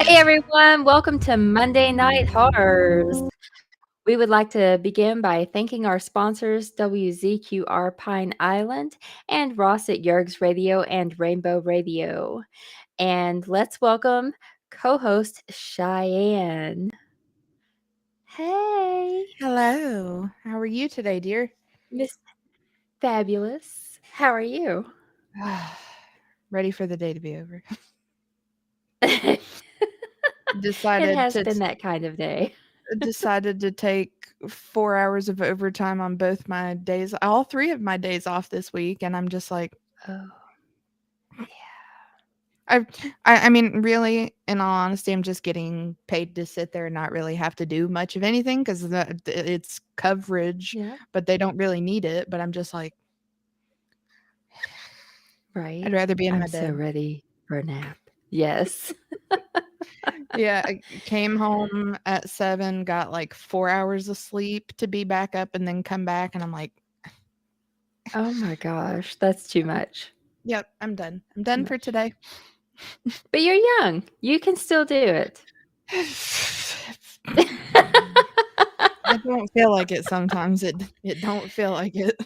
Hey everyone, welcome to Monday Night Horrors. We would like to begin by thanking our sponsors, WZQR Pine Island and Ross at Yerg's Radio and Rainbow Radio. And let's welcome co host Cheyenne. Hey, Hello. How are you today, dear? Miss Fabulous. How are you? Ready for the day to be over. It Decided has to been that kind of day. decided to take 4 hours of overtime on both my days, all 3 of my days off this week, and I'm just like, Oh, I I mean, really, in all honesty, I'm just getting paid to sit there and not really have to do much of anything because it's coverage, yeah, but they don't really need it. But I'm just like, I'd right. rather be in I'm my so bed. ready for a nap. Yes. Yeah, I came home at 7, got, like, 4 hours of sleep to be back up and then come back, and I'm like, Oh my gosh, that's too much. "Yep, I'm done. I'm Too done for much. today." But you're young. You can still do it. I don't feel like it sometimes. It don't feel like it.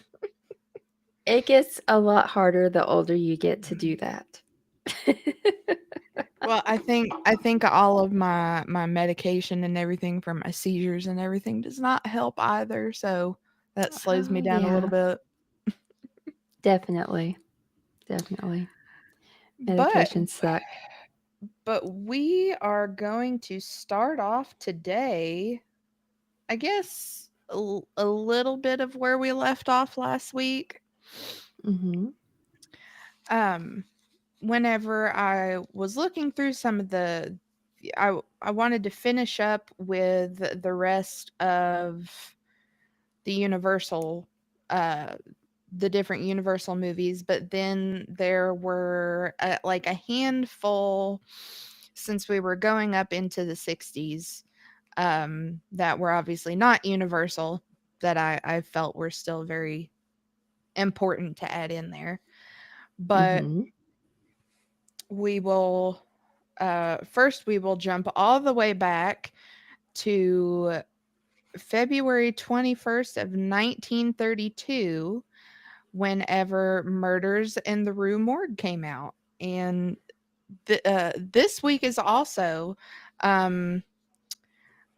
It gets a lot harder the older you get to do that. Well, I think all of my medication and everything for my seizures and everything does not help either, so that slows me Oh, down a little yeah, bit. definitely. Definitely. But Medications suck. we are going to start off today, I guess, a little bit of where we left off last week. Mhm. Um, Whenever I was looking through some of I wanted to finish up with the rest of the Universal, uh, the different Universal movies, but then there were like a handful since we were going up into the 60s, that were obviously not Universal, that I felt were still very important to add in there. But Mhm. we will first we will jump all the way back to February 21st of 1932, whenever Murders in the Rue Morgue came out. And this week is also, um,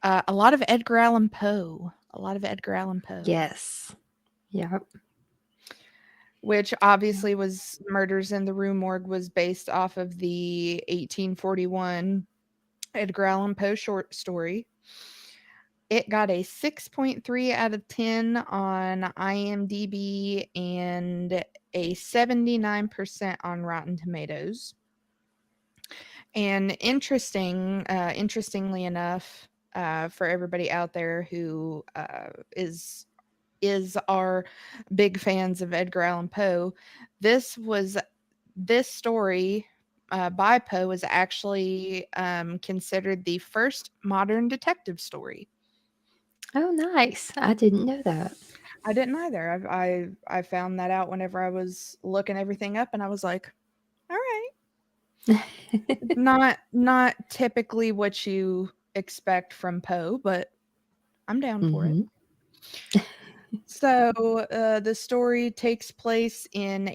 a lot of Edgar Allan Poe. A lot of Edgar Allan Poe, Yes. Yep. which Yep. obviously was Murders in the Rue Morgue was based off of the 1841 Edgar Allan Poe short story. It got a 6.3 out of 10 on IMDb and a 79% on Rotten Tomatoes. And interestingly enough, for everybody out there who is our big fans of Edgar Allan Poe, this was this story by Poe was actually considered the first modern detective story. Oh, nice. I didn't know that. I didn't either. I found that out whenever I was looking everything up, and I was like, all right, not typically what you expect from Poe, but I'm down for it. Mhm. So the story takes place in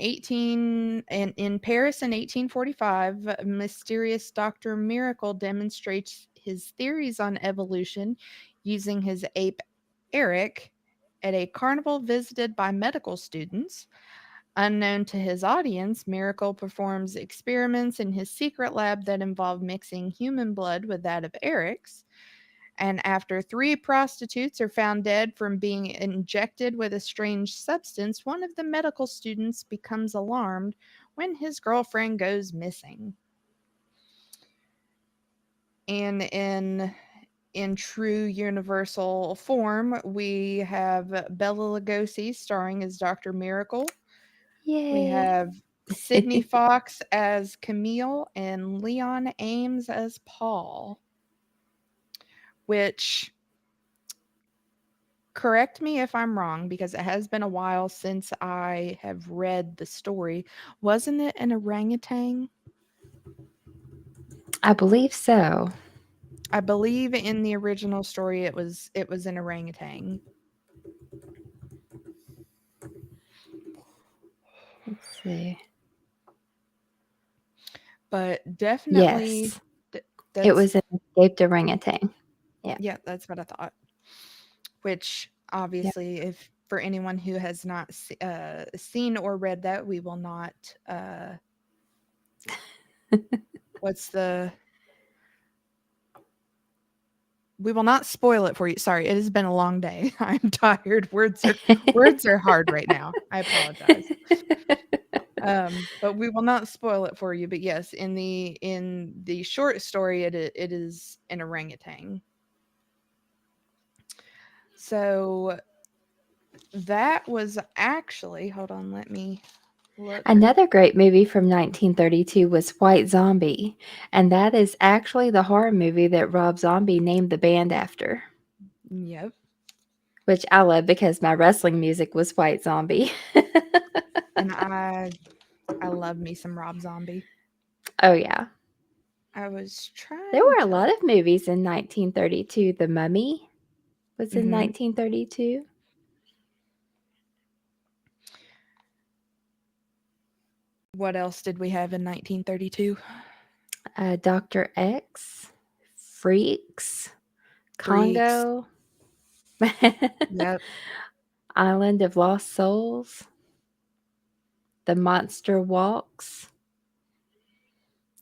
Paris in 1845. A mysterious Doctor Miracle demonstrates his theories on evolution using his ape Eric at a carnival visited by medical students. Unknown to his audience, Miracle performs experiments in his secret lab that involve mixing human blood with that of Eric's. And after 3 prostitutes are found dead from being injected with a strange substance, one of the medical students becomes alarmed when his girlfriend goes missing. And in true Universal form, we have Bella Lugosi starring as Dr. Miracle. We Yay. have Sydney Fox as Camille and Leon Ames as Paul, which, correct me if I'm wrong because it has been a while since I have read the story. Wasn't it an orangutan? I believe so. I believe in the original story it was an orangutan. Let's see. But definitely Yes, it that's was an escaped orangutan. Yeah. yeah, that's what I thought. Which Yep. obviously, if for anyone who has not seen or read that, we will not. What's the? We will not spoil it for you. Sorry, it has been a long day. I'm tired. Words are hard right now. I apologize. But we will not spoil it for you. But yes, in the short story, it is an orangutan. So that was actually, hold on, let me look. Another great movie from 1932 was White Zombie, and that is actually the horror movie that Rob Zombie named the band after, Yep. which I love because my wrestling music was White Zombie. And I love me some Rob Zombie. Oh, yeah. I was There trying were a to lot of movies in 1932. The Mummy was in mhm. 1932. What else did we have in 1932? Dr. X, Freaks, Freaks. Congo, Yep. Island of Lost Souls, The Monster Walks.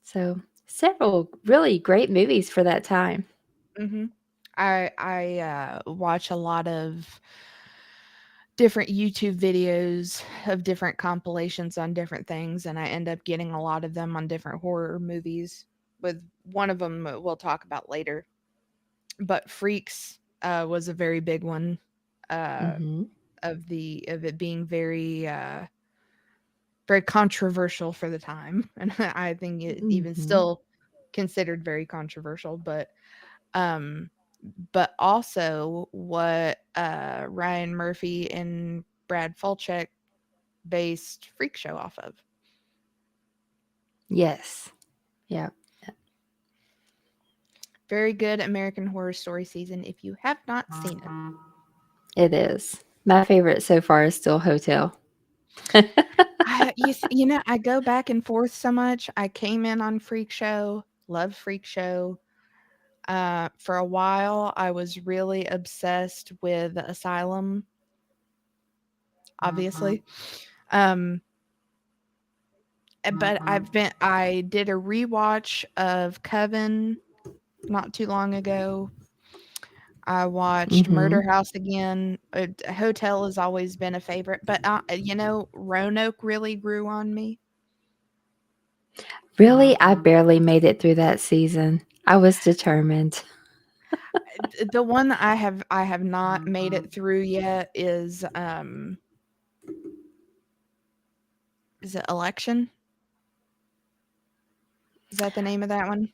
So, several really great movies for that time. Mhm. I watch a lot of different YouTube videos of different compilations on different things, and I end up getting a lot of them on different horror movies. With one of them we'll talk about later, but Freaks was a very big one, uh, Mhm. of it being very controversial for the time, and I think it even Mhm. still considered very controversial. Um, but also what Ryan Murphy and Brad Falchuk based Freak Show off of. Yes. Yeah, Very good American Horror Story season if you have not seen it. it is. My favorite so far is still Hotel. I go back and forth so much. I came in on Freak Show, loved Freak Show. For a while, I was really obsessed with Asylum, obviously. Um, but I did a rewatch of Coven not too long ago. I watched Mhm. Murder House again. Hotel has always been a favorite, but Roanoke really grew on me. Really, I barely made it through that season. I was determined. The one that I have not made it through yet is it Election? Is that the name of that one?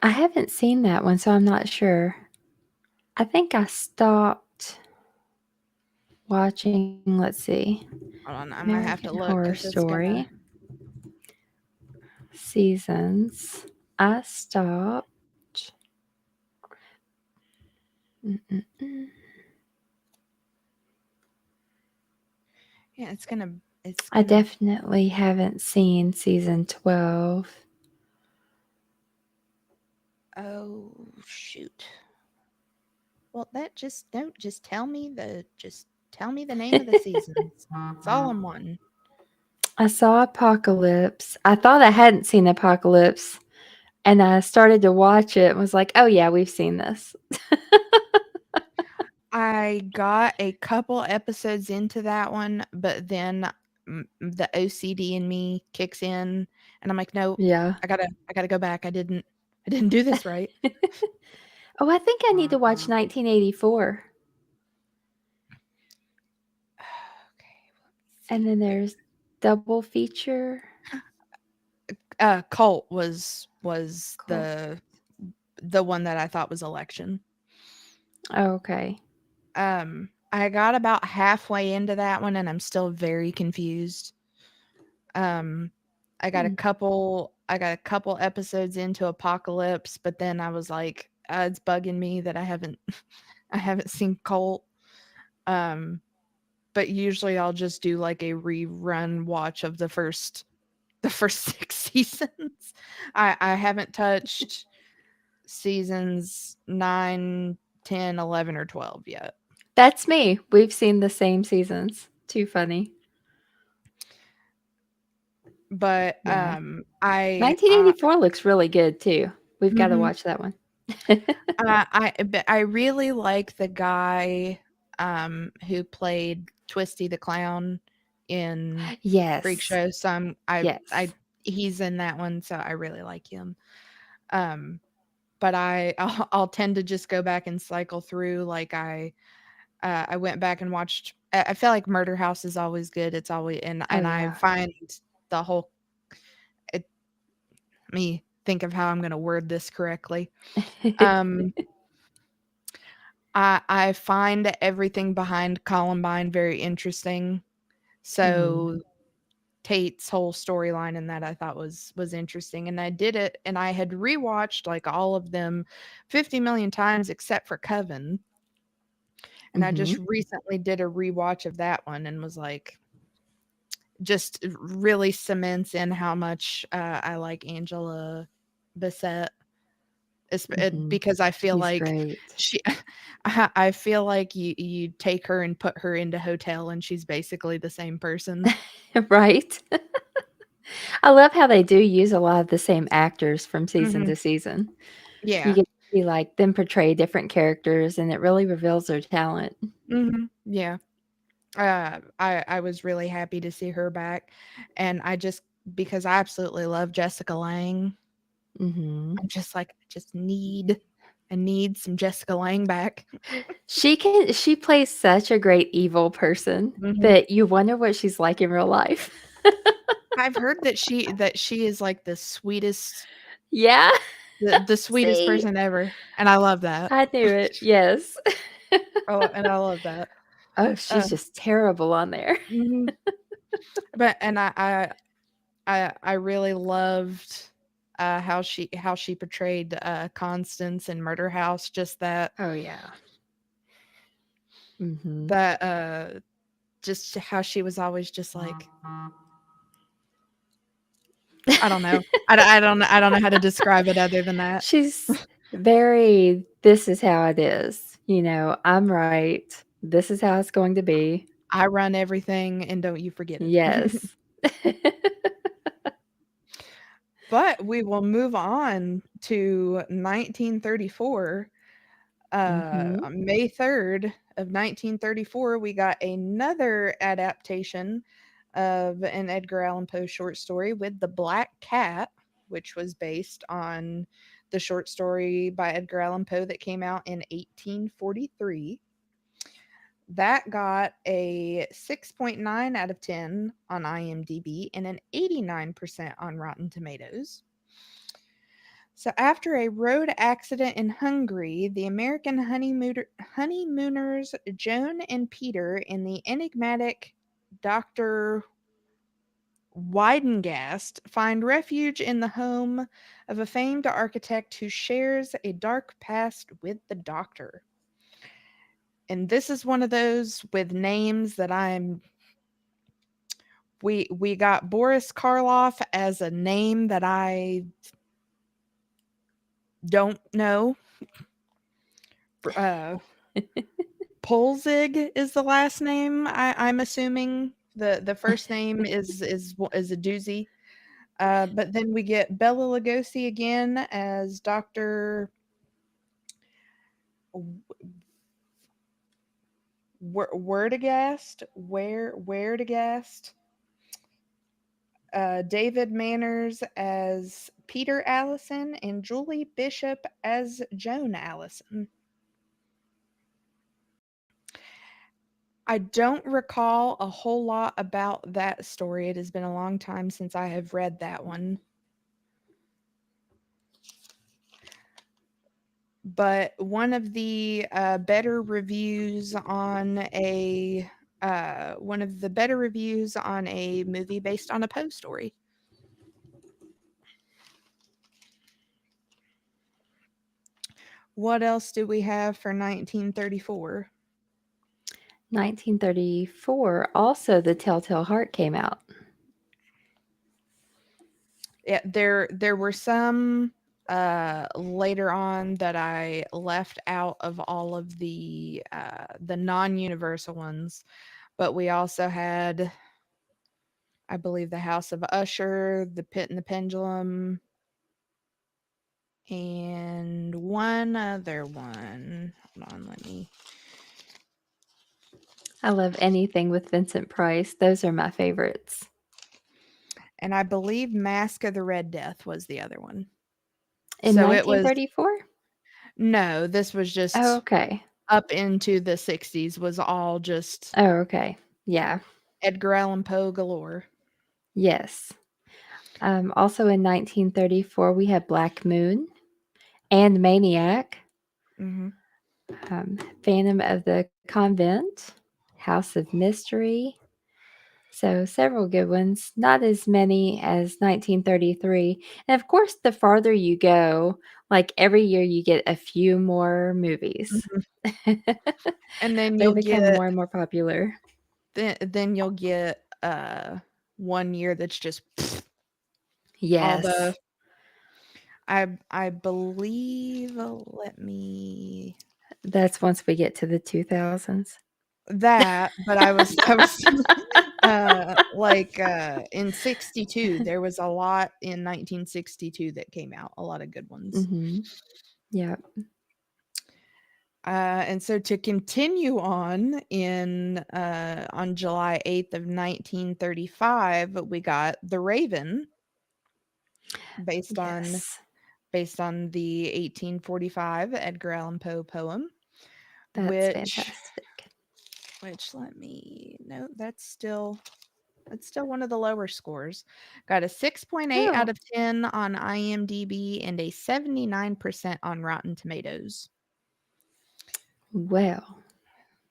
I haven't seen that one, so I'm not sure. I think I stopped watching, let's see, Hold on, I'm gonna have American to look Horror because it's gonna. Story seasons. I stopped. Mm-mm-mm. Yeah, it's I gonna. definitely haven't seen season 12. Oh shoot. Well, that just don't just tell me the name of the seasons. It's all in one. I saw Apocalypse. I thought I hadn't seen Apocalypse, and I started to watch it and was like, "Oh yeah, we've seen this." I got a couple episodes into that one, but then the OCD in me kicks in, and I'm like, no, Yeah. I gotta go back. I didn't do this right. Oh, I think I need to watch 1984. Okay, let's And then see. there's double feature. Cult was Cult. the one that I thought was Election. Oh, okay. I got about halfway into that one, and I'm still very confused. Um, I got a Hmm. couple I got a couple episodes into Apocalypse, but then I was like, it's bugging me that I haven't I haven't seen Cult. Um, but usually I'll just do like a rerun watch of the first 6 seasons. I haven't touched seasons 9, 10, 11, or 12 yet. That's me. We've seen the same seasons. Too funny. But Yeah. I 1984 looks really good too. We've got to mhm. watch that one. But I really like the guy who played Twisty the Clown in Freak Yes. Show. So I Yes. he's in that one, so I really like him. Um but I'll tend to just go back and cycle through. Like I went back and watched. I feel like Murder House is always good. It's always Oh and I yeah. find the whole. It, let me think of how I'm going to word this correctly. Um, I find everything behind Columbine very interesting. Mhm. So Tate's whole storyline in that I thought was interesting, and I did it, and I had rewatched like all of them 50 million times except for Coven, and I just Mhm. recently did a rewatch of that one and was like, just really cements in how much I like Angela Bassett. Mhm. Because I feel She's like great. she, I feel like you take her and put her into Hotel, and she's basically the same person. Right? I love how they do use a lot of the same actors from season Hmm. to season. You Yeah. get to see, like, them portray different characters, and it really reveals their talent. Yeah. I was really happy to see her back, and I just because I absolutely love Jessica Lange. Mhm. I'm just like I need some Jessica Lange back. She plays such a great evil person Hmm. that you wonder what she's like in real life. I've heard that she is like Yeah. the sweetest See? person ever, and I love that. I knew it. Yes. And I love that. Oh, Uh, she's just terrible on there. mhm. But and I really loved how she portrayed Constance in Murder House. Just Oh, yeah. Mhm. that just how she was always just like, I don't know. I don't know how to describe it other than that. She's very, "This is how it is," "I'm right. This is how it's going to be." I run everything, and don't you forget it. Yes. But we will move on to 1934. Mhm. On May 3rd of 1934, we got another adaptation of an Edgar Allan Poe short story with The Black Cat, which was based on the short story by Edgar Allan Poe that came out in 1843. That got a 6.9 out of 10 on IMDb and an 89% on Rotten Tomatoes. So, after a road accident in Hungary, the American honeymooners Joan and Peter and the enigmatic Dr. Weidengast find refuge in the home of a famed architect who shares a dark past with the doctor. And this is one of those with names that we got Boris Karloff as a name that I don't know. Uh, Polzig is the last name. I'm assuming the first name is a doozy. But then we get Bella Lugosi again as Doctor Werdegast. Werdegast. David Manners as Peter Allison and Julie Bishop as Joan Allison. I don't recall a whole lot about that story. It has been a long time since I have read that one. But one of the better reviews on a movie based on a Poe story. What else do we have for 1934? 1934, also The Telltale Heart came out. Yeah, there were some later on that I left out of all of the non-universal ones, but we also had, I believe, The House of Usher, The Pit and the Pendulum, and one other one. Hold on, let me. I love anything with Vincent Price. Those are my favorites. And I believe Mask of the Red Death was the other one. In So it was 1934? no, this was Oh, just okay. up into the 60s was all just Oh, okay. Yeah. Edgar Allan Poe galore. Yes. Also in 1934, we have Black Moon and Maniac, Hmm. Phantom of the Convent, House of Mystery. So several good ones, not as many as 1933. And of course, the farther you go, like every year you get a few more movies. Hmm. And then They you'll become get more and more popular. then you'll get one year that's just all the Yes, I believe, let me that's once we get to the 2000s. that, but I was like in 62 there was a lot in 1962 that came out, a lot of good ones. Mm-hmm. Yeah. And so to continue on July 8th of 1935, we got The Raven, based on Yes. based on the 1845 Edgar Allan Poe poem, That's which fantastic. let me note that's still one of the lower scores. Got a 6.8 out Oh, of 10 on IMDb and a 79% on Rotten Tomatoes. well,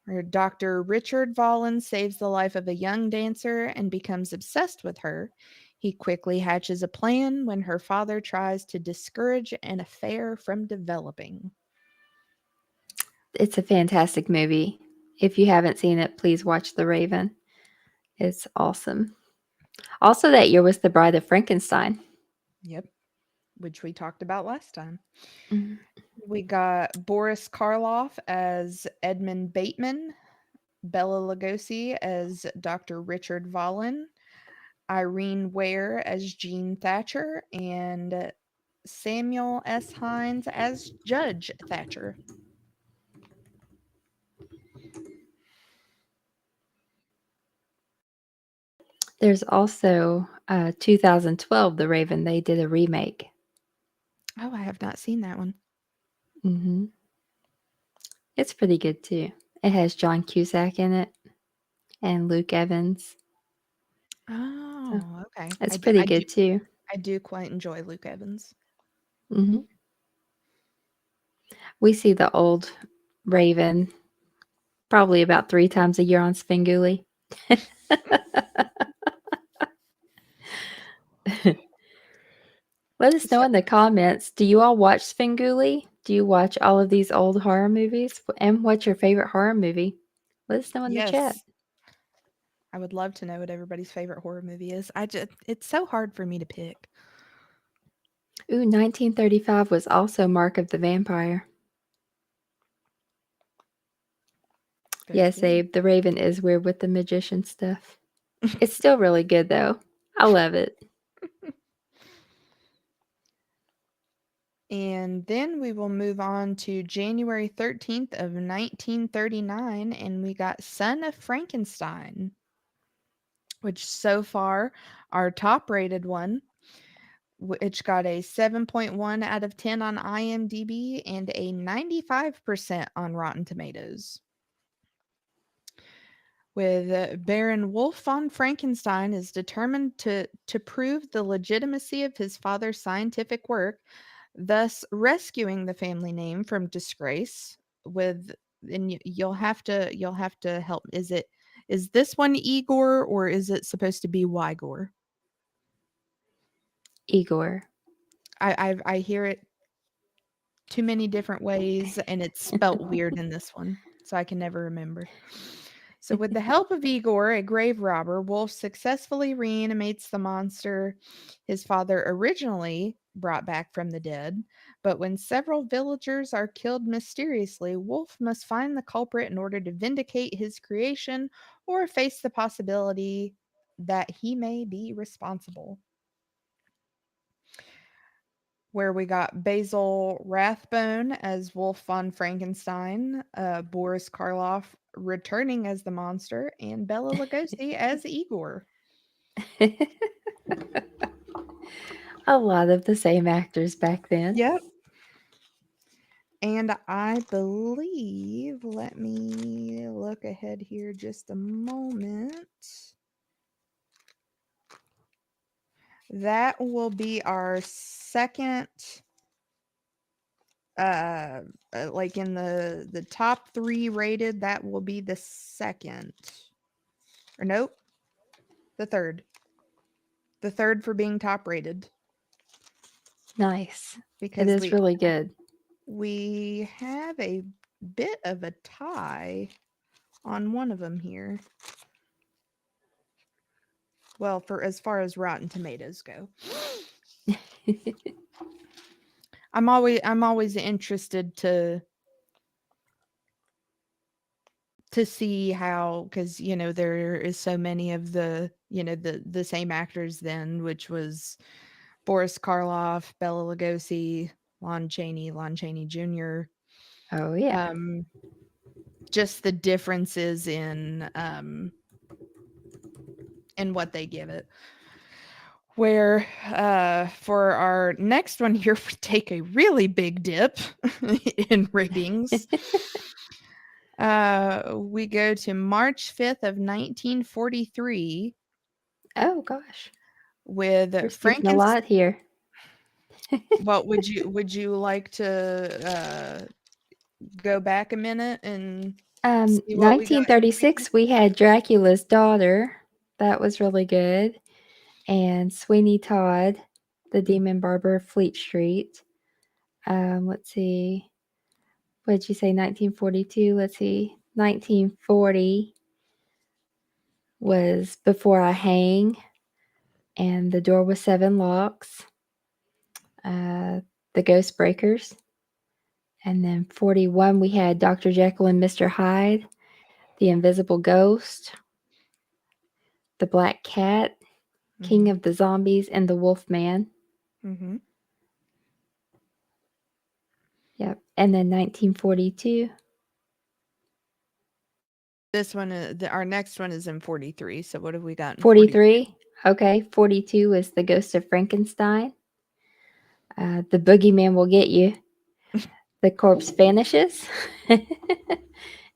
Where Dr. Richard Vallon saves the life of a young dancer and becomes obsessed with her. He quickly hatches a plan when her father tries to discourage an affair from developing. it's a fantastic movie. If you haven't seen it, please watch The Raven. It's awesome. Also, that year was The Bride of Frankenstein. Yep, which we talked about last time. Mhm. We got Boris Karloff as Edmund Bateman, Bela Lugosi as Dr. Richard Vallon, Irene Ware as Jean Thatcher, and Samuel S. Hines as Judge Thatcher. There's also 2012, The Raven. They did a remake. Oh, I have not seen that one. Hmm. It's pretty good too. It has John Cusack in it and Luke Evans. So Oh, okay. it's pretty good too. I do quite enjoy Luke Evans. Hmm. We see the old Raven probably about 3 times a year on Svengoolie. Let us know So, in the comments. Do you all watch Svengoolie? Do you watch all of these old horror movies? And what's your favorite horror movie? Let us know in the chat. yes, I would love to know what everybody's favorite horror movie is. It's so hard for me to pick. Ooh, 1935 was also Mark of the Vampire. Very Yes, good. Abe, the Raven is weird with the magician stuff. It's still really good though. I love it. And then we will move on to January 13th of 1939, and we got Son of Frankenstein, which so far our top rated one, which got a 7.1 out of 10 on IMDb and a 95% on Rotten Tomatoes. With Baron Wolf von Frankenstein is determined to prove the legitimacy of his father's scientific work, thus rescuing the family name from disgrace. With and you'll have to help. Is this one Igor or is it supposed to be Wygor? Igor. I hear it too many different ways, and it's spelt weird in this one, so I can never remember. So, with the help of Igor, a grave robber, Wolf successfully reanimates the monster his father originally brought back from the dead. But when several villagers are killed mysteriously, Wolf must find the culprit in order to vindicate his creation or face the possibility that he may be responsible. Where we got Basil Rathbone as Wolf von Frankenstein, Boris Karloff returning as the monster, and Bela Lugosi as Igor. A lot of the same actors back then. Yep. And I believe, let me look ahead here just a moment. That will be our second, like in the top 3 rated, that will be the second. Or nope, the third. The third for being top rated. Nice. Because it is really good. We have a bit of a tie on one of them here. Well, for as far as Rotten Tomatoes go. I'm always interested to see how, because there is so many of the the same actors then, which was Boris Karloff, Bela Lugosi, Lon Chaney Jr. Oh yeah. Just the differences in what they give it. Where for our next one here, we take a really big dip in ratings. We go to March 5th of 1943. Oh gosh. With We're skipping a lot here. Well, would you like to go back a minute and see what we got? 1936 we had Dracula's Daughter. That was really good. And Sweeney Todd, The Demon Barber of Fleet Street. Let's see. What did you say? 1942. Let's see. 1940 was Before I Hang, and The Door with Seven Locks. The Ghost Breakers. And then 41 we had Dr. Jekyll and Mr. Hyde, The Invisible Ghost, The Black Cat, King of the Zombies, and The Wolf Man. Yep. And then 1942. This one, our next one is in 43. So what have we got in 43? Okay. 42 is The Ghost of Frankenstein. The Boogeyman Will Get You. The Corpse Vanishes.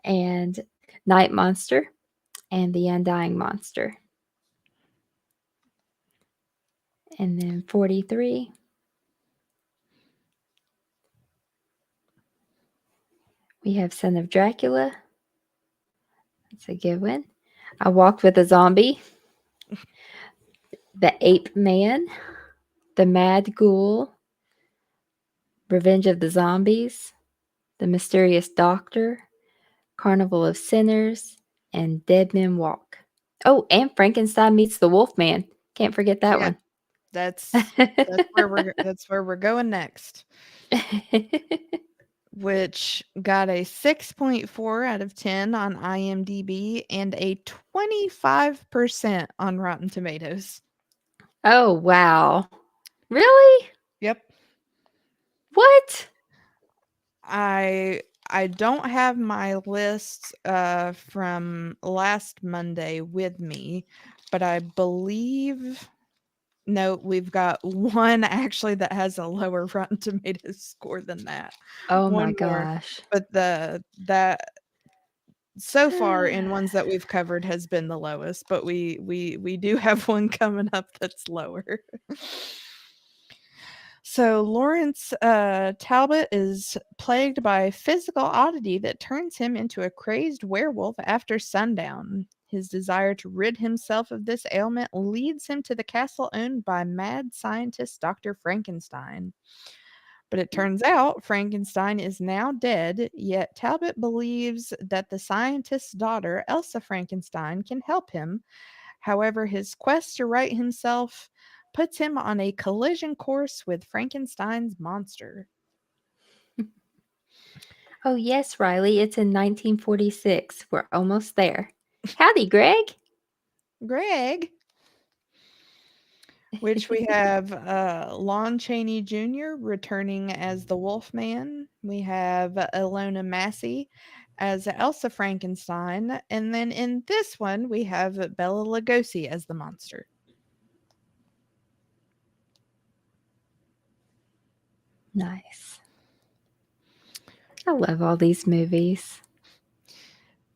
And Night Monster. And The Undying Monster. And then 43. We have Son of Dracula. That's a good one. I Walked with a Zombie. The Ape Man. The Mad Ghoul. Revenge of the Zombies. The Mysterious Doctor. Carnival of Sinners. And Dead Men Walk. Oh, and Frankenstein Meets the Wolfman. Can't forget that one. That's where we're going next. Which got a 6.4 out of 10 on IMDb and a 25% on Rotten Tomatoes. Oh, wow. Really? Yep. What? I don't have my list from last Monday with me, but I believe no, we've got one actually that has a lower Rotten Tomatoes score than that. Oh one my more. gosh. But that so far in ones that we've covered has been the lowest, but we do have one coming up that's lower. So Lawrence Talbot is plagued by a physical oddity that turns him into a crazed werewolf after sundown. His desire to rid himself of this ailment leads him to the castle owned by mad scientist Dr. Frankenstein. But it turns out Frankenstein is now dead, yet Talbot believes that the scientist's daughter, Elsa Frankenstein, can help him. However, his quest to right himself puts him on a collision course with Frankenstein's monster. Oh, yes, Riley, it's in 1946. We're almost there. Howdy, Greg. Greg, which we have Lon Chaney Jr. returning as the Wolfman. We have Ilona Massey as Elsa Frankenstein. And then in this one, we have Bela Lugosi as the monster. Nice. I love all these movies.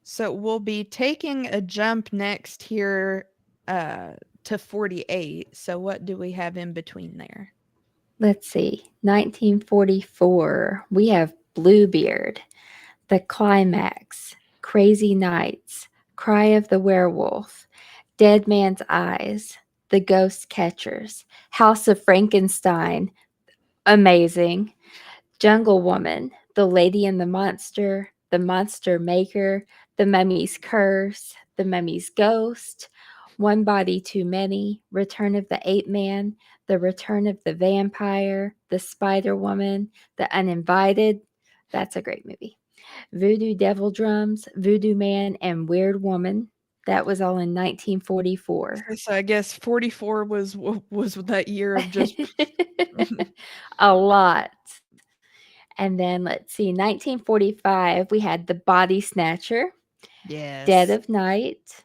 So we'll be taking a jump next here to 48. So what do we have in between there? Let's see. 1944. We have Bluebeard, The Climax, Crazy Nights, Cry of the Werewolf, Dead Man's Eyes, The Ghost Catchers, House of Frankenstein, amazing, Jungle Woman, The Lady and the Monster Maker, The Mummy's Curse, The Mummy's Ghost, One Body Too Many, Return of the Ape Man, The Return of the Vampire, The Spider Woman, The Uninvited. That's a great movie. Voodoo Devil Drums, Voodoo Man, and Weird Woman. That was all in 1944. So I guess 44 was that year of just A lot. And then let's see, 1945, we had The Body Snatcher, yes. Dead of Night,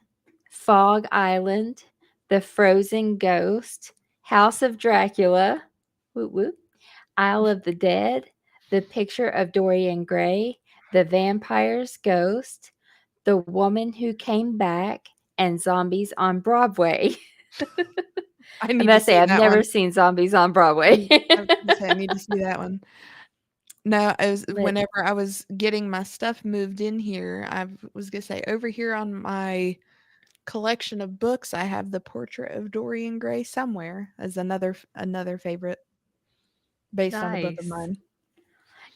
Fog Island, The Frozen Ghost, House of Dracula, whoop whoop, Isle of the Dead, The Picture of Dorian Gray, The Vampire's Ghost, The Woman Who Came Back, and Zombies on Broadway. I must say, I've never seen Zombies on Broadway. I need to see that one. No, whenever I was getting my stuff moved in here, I was going to say over here on my collection of books, I have The Portrait of Dorian Gray somewhere as another favorite based on a book of mine.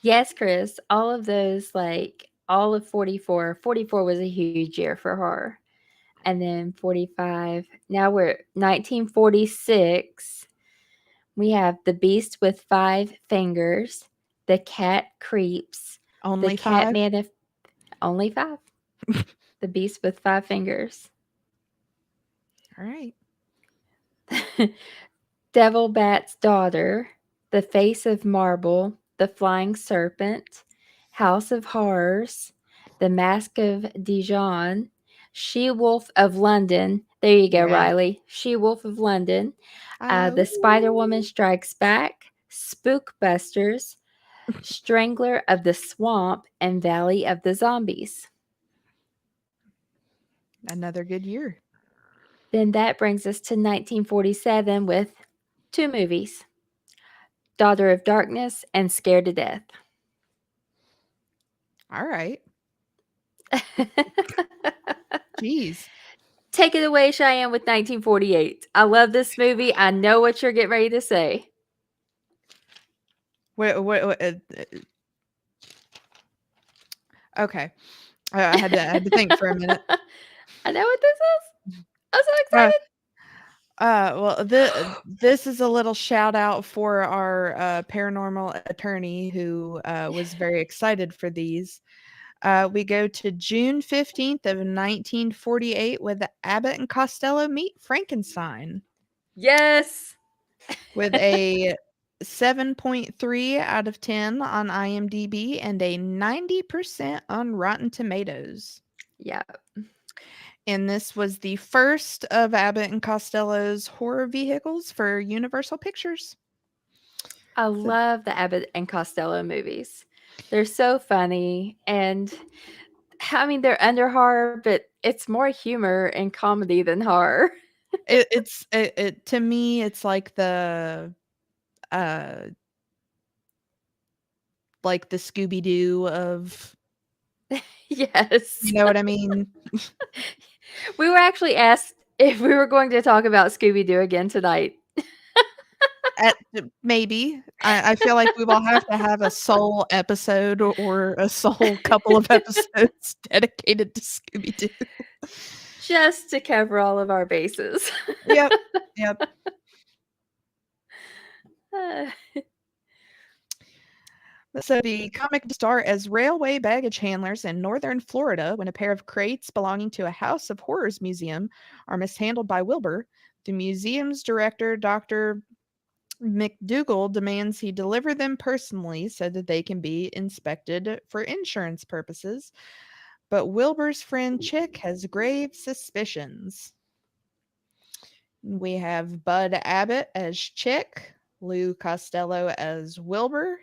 Yes, Chris, all of those, like all of 44. 44 was a huge year for horror. And then 45. Now we're 1946. We have The Beast with Five Fingers, The Cat Creeps, Only The five? Catman of only 5. The Beast with Five Fingers. All right. Devil Bat's Daughter, The Face of Marble, The Flying Serpent, House of Horrors, The Mask of Dijon, She-Wolf of London. There you go, Riley. She-Wolf of London. The Spider-Woman Strikes Back, Spookbusters, Strangler of the Swamp, and Valley of the Zombies. Another good year. Then that brings us to 1947 with 2 movies, Daughter of Darkness and Scared to Death. All right. Jeez. Take it away, Cheyenne, with 1948. I love this movie. I know what you're getting ready to say. What okay. I had to think for a minute. I know what this is. I'm so excited. Well, this is a little shout out for our paranormal attorney who was very excited for these. We go to June 15th of 1948 with Abbott and Costello Meet Frankenstein. Yes. With a 7.3 out of 10 on IMDb and a 90% on Rotten Tomatoes. Yeah. And this was the first of Abbott and Costello's horror vehicles for Universal Pictures. I love the Abbott and Costello movies. They're so funny, and I mean, they're under horror, but it's more humor and comedy than horror. It to me, it's like the Scooby-Doo of Yes. You know what I mean? We were actually asked if we were going to talk about Scooby-Doo again tonight. Maybe. I feel like we will have to have a sole episode or a sole couple of episodes dedicated to Scooby-Doo. Just to cover all of our bases. Yep. Yep. Uh, So the comic start as railway baggage handlers in northern Florida when a pair of crates belonging to a House of Horrors museum are mishandled by Wilbur. The museum's director, Dr. McDougal, demands he deliver them personally so that they can be inspected for insurance purposes. But Wilbur's friend Chick has grave suspicions. We have Bud Abbott as Chick, Lou Costello as Wilbur,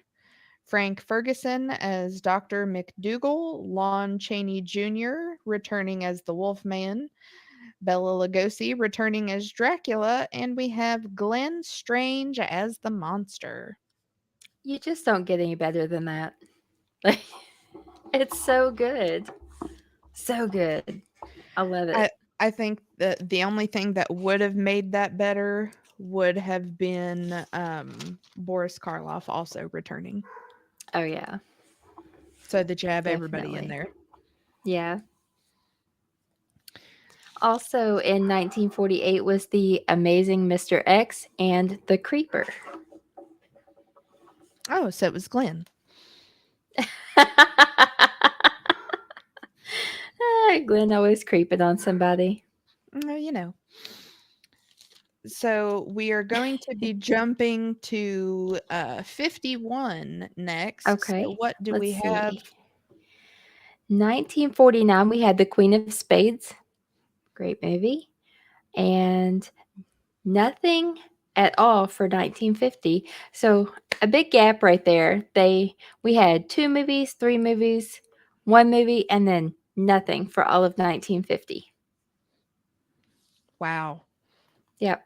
Frank Ferguson as Dr. McDougal, Lon Chaney Jr. returning as the Wolfman, Bela Lugosi returning as Dracula, and we have Glenn Strange as the monster. you just don't get any better than that. Like, it's so good. So good. I love it. I think that the only thing that would have made that better would have been Boris Karloff also returning. Oh, yeah. So that you have everybody in Definitely. there. Yeah. Also in 1948 was The Amazing Mr. X and The Creeper. Oh, so it was Glenn. Glenn always creeping on somebody. You know. So we are going to be jumping to 51 next. Okay. So what do Let's we have? see. 1949, we had The Queen of Spades. Great movie. And nothing at all for 1950. So a big gap right there. We had 2 movies, 3 movies, 1 movie, and then nothing for all of 1950. Wow. Yep.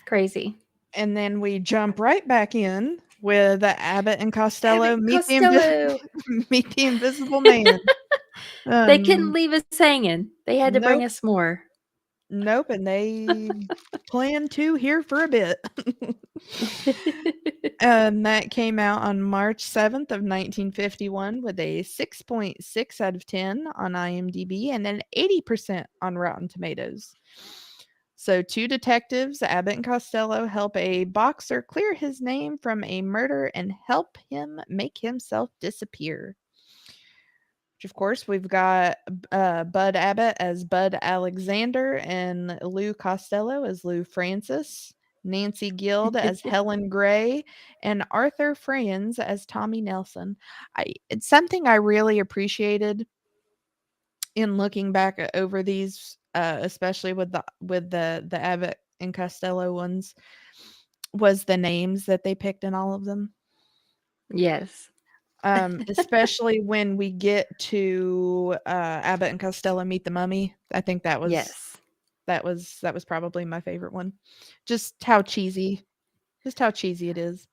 Crazy. And then we jump right back in with Abbott and Costello meet Costello. meet the Invisible Man. They couldn't leave us hanging. They had to bring Nope. us more. Nope, and they plan to here for a bit. And that came out on March 7th of 1951 with a 6.6 out of 10 on IMDb and an 80% on Rotten Tomatoes. So 2 detectives, Abbott and Costello, help a boxer clear his name from a murder and help him make himself disappear. Which, of course, we've got Bud Abbott as Bud Alexander and Lou Costello as Lou Francis, Nancy Guild as Helen Gray, and Arthur Franz as Tommy Nelson. It's something I really appreciated in looking back over these, especially with the Abbott and Costello ones, was the names that they picked in all of them. Yes. Especially when we get to Abbott and Costello meet the mummy. I think that was Yes. that was probably my favorite one. Just how cheesy it is.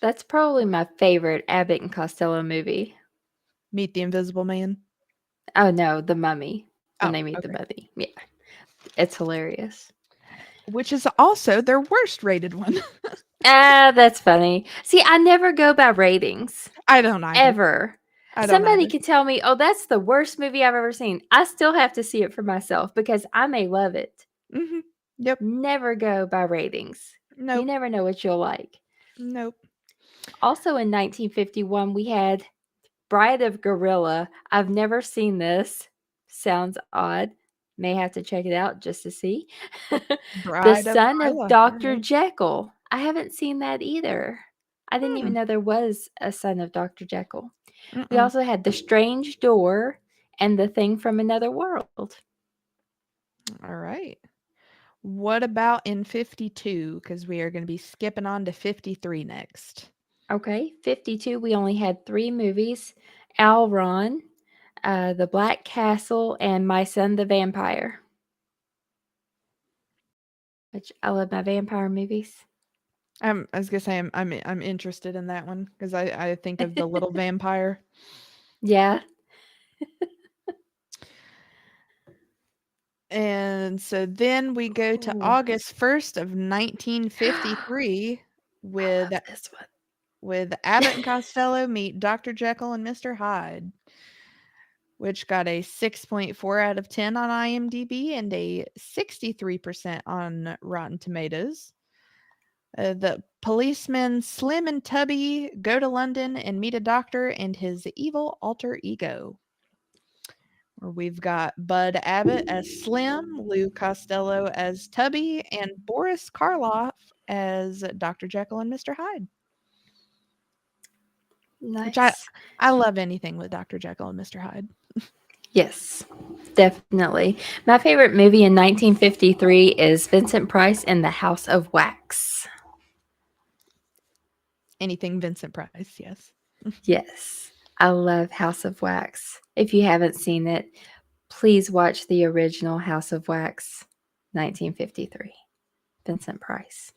That's probably my favorite Abbott and Costello movie. Meet the Invisible Man. Oh no, The Mummy. When Oh, they meet the okay. mummy. Yeah. It's hilarious. Which is also their worst rated one. That's funny. See, I never go by ratings. I don't either. Ever. I don't Somebody either. can tell me, oh, that's the worst movie I've ever seen. I still have to see it for myself because I may love it. Mm-hmm. Yep. Never go by ratings. Nope. You never know what you'll like. Nope. Also in 1951, we had Bride of Gorilla. I've never seen this. Sounds odd. May have to check it out just to see. The Bride of Son of Gorilla. Dr. Alright. Jekyll. I haven't seen that either. I didn't even know there was a Son of Dr. Jekyll. We also had The Strange Door and The Thing from Another World. All right. What about in 52? Because we are going to be skipping on to 53 next. Okay, 52, we only had 3 movies. Al Ron, The Black Castle, and My Son the Vampire. Which I love my vampire movies. I was gonna say I'm interested in that one because I think of the little vampire. Yeah. And so then we go to Ooh. August 1st of 1953 I with love this one. Abbott and Costello meet Dr. Jekyll and Mr. Hyde, which got a 6.4 out of 10 on IMDb and a 63% on Rotten Tomatoes. The policemen Slim and Tubby go to London and meet a doctor and his evil alter ego. Where we've got Bud Abbott as Slim, Lou Costello as Tubby, and Boris Karloff as Dr. Jekyll and Mr. Hyde. Which Nice. I love anything with Dr. Jekyll and Mr. Hyde. Yes, definitely. My favorite movie in 1953 is Vincent Price and the House of Wax. Anything Vincent Price, yes. Yes, I love House of Wax. If you haven't seen it, please watch the original House of Wax, 1953. Vincent Price.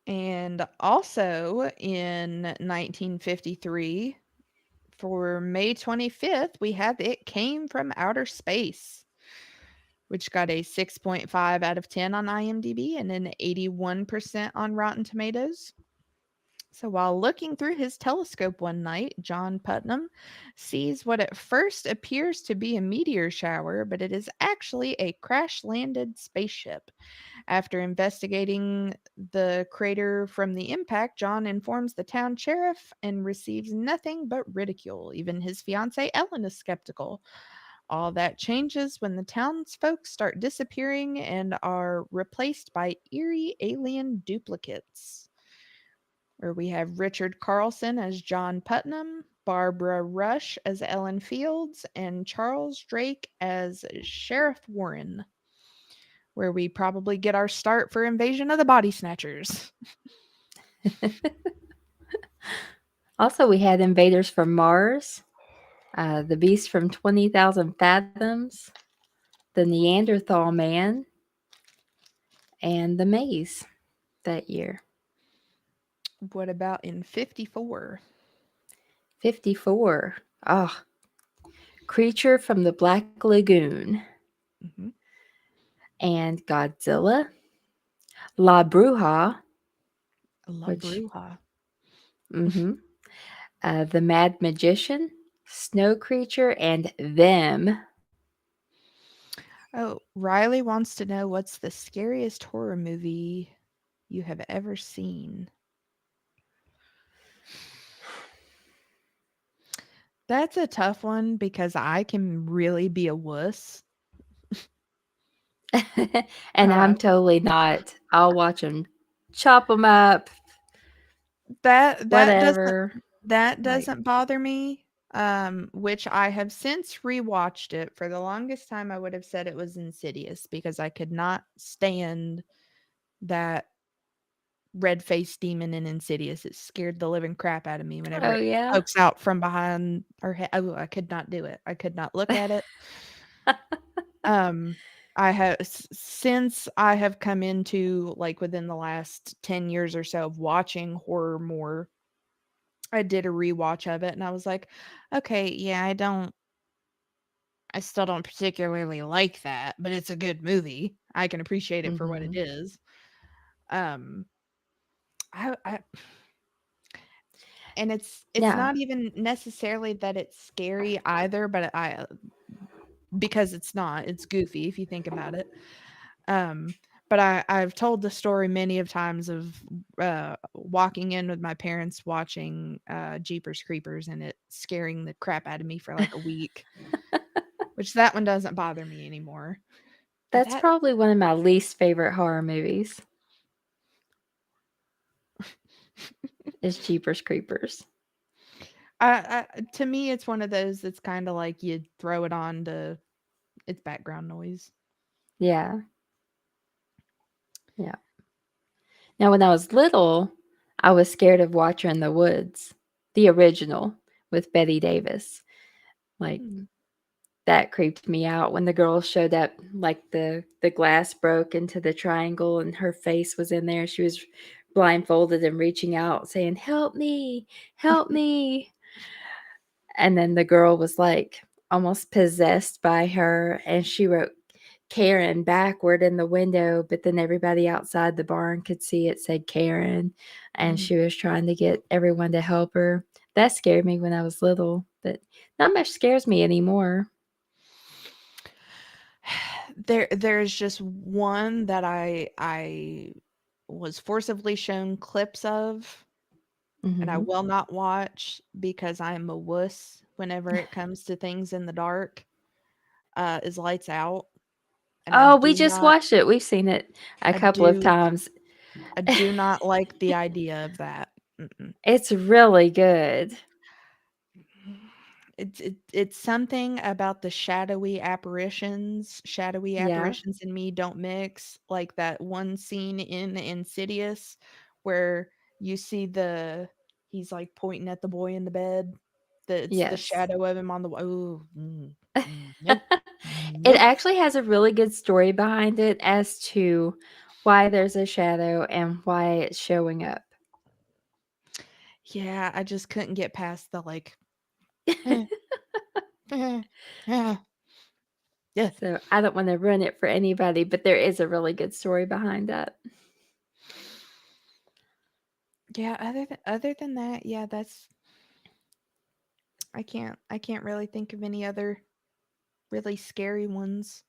And also in 1953, for May 25th, we have It Came from Outer Space, which got a 6.5 out of 10 on IMDb and an 81% on Rotten Tomatoes. So while looking through his telescope one night, John Putnam sees what at first appears to be a meteor shower, but it is actually a crash-landed spaceship. After investigating the crater from the impact, John informs the town sheriff and receives nothing but ridicule. Even his fiancée Ellen is skeptical. All that changes when the townsfolk start disappearing and are replaced by eerie alien duplicates. Where we have Richard Carlson as John Putnam, Barbara Rush as Ellen Fields, and Charles Drake as Sheriff Warren. Where we probably get our start for Invasion of the Body Snatchers. Also, we had Invaders from Mars, The Beast from 20,000 Fathoms, The Neanderthal Man, and The Maze that year. What about in 54? 54. Ah, Creature from the Black Lagoon. Mm-hmm. And Godzilla, La Bruja, La which, Bruja. The Mad Magician, Snow Creature, and Them. Oh, Riley wants to know what's the scariest horror movie you have ever seen? That's a tough one because I can really be a wuss. And I'm totally not. I'll watch them, chop them up, That whatever. doesn't bother me. Which I have since rewatched it. For the longest time, I would have said it was Insidious because I could not stand that red-faced demon in Insidious. It scared the living crap out of me whenever it pokes out from behind her head. Oh, I could not do it. I could not look at it. I have since I have come into, like, within the last 10 years or so of watching horror more, I did a rewatch of it and I was like, okay, yeah, I still don't particularly like that, but it's a good movie. I can appreciate it for what it is. And it's not even necessarily that it's scary either, but because it's not, it's goofy if you think about it. But I've told the story many of times of walking in with my parents watching Jeepers Creepers and it scaring the crap out of me for like a week. Which that one doesn't bother me anymore. That's probably one of my least favorite horror movies. Is Jeepers Creepers. To me, it's one of those that's kind of like you throw it on to its background noise. Yeah. Yeah. Now, when I was little, I was scared of Watcher in the Woods, the original with Betty Davis. Like, that creeped me out when the girl showed up, like the glass broke into the triangle and her face was in there. She was blindfolded and reaching out saying, "Help me, help me." And then the girl was like almost possessed by her and she wrote, Karen backward in the window, but then everybody outside the barn could see it said Karen, and Mhm. she was trying to get everyone to help her. That scared me when I was little, but not much scares me anymore. There's just one that I was forcibly shown clips of, and I Hmm. will not watch because I am a wuss whenever it comes to things in the dark. Is Lights Out, and Oh, we just watched it. We've seen it a I couple of do times. I do not like the idea of that. Mm-mm. It's really good. It's something about the shadowy Yeah. apparitions and me don't mix, like that one scene in Insidious where you see he's like pointing at the boy in the bed. It's the Yes. shadow of him on the nope. It Nope. actually has a really good story behind it as to why there's a shadow and why it's showing up. Yeah, I just couldn't get past the like eh, eh, eh, yeah. So I don't want to ruin it for anybody, but there is a really good story behind that. Yeah, other than that, yeah, that's I can't really think of any other really scary ones.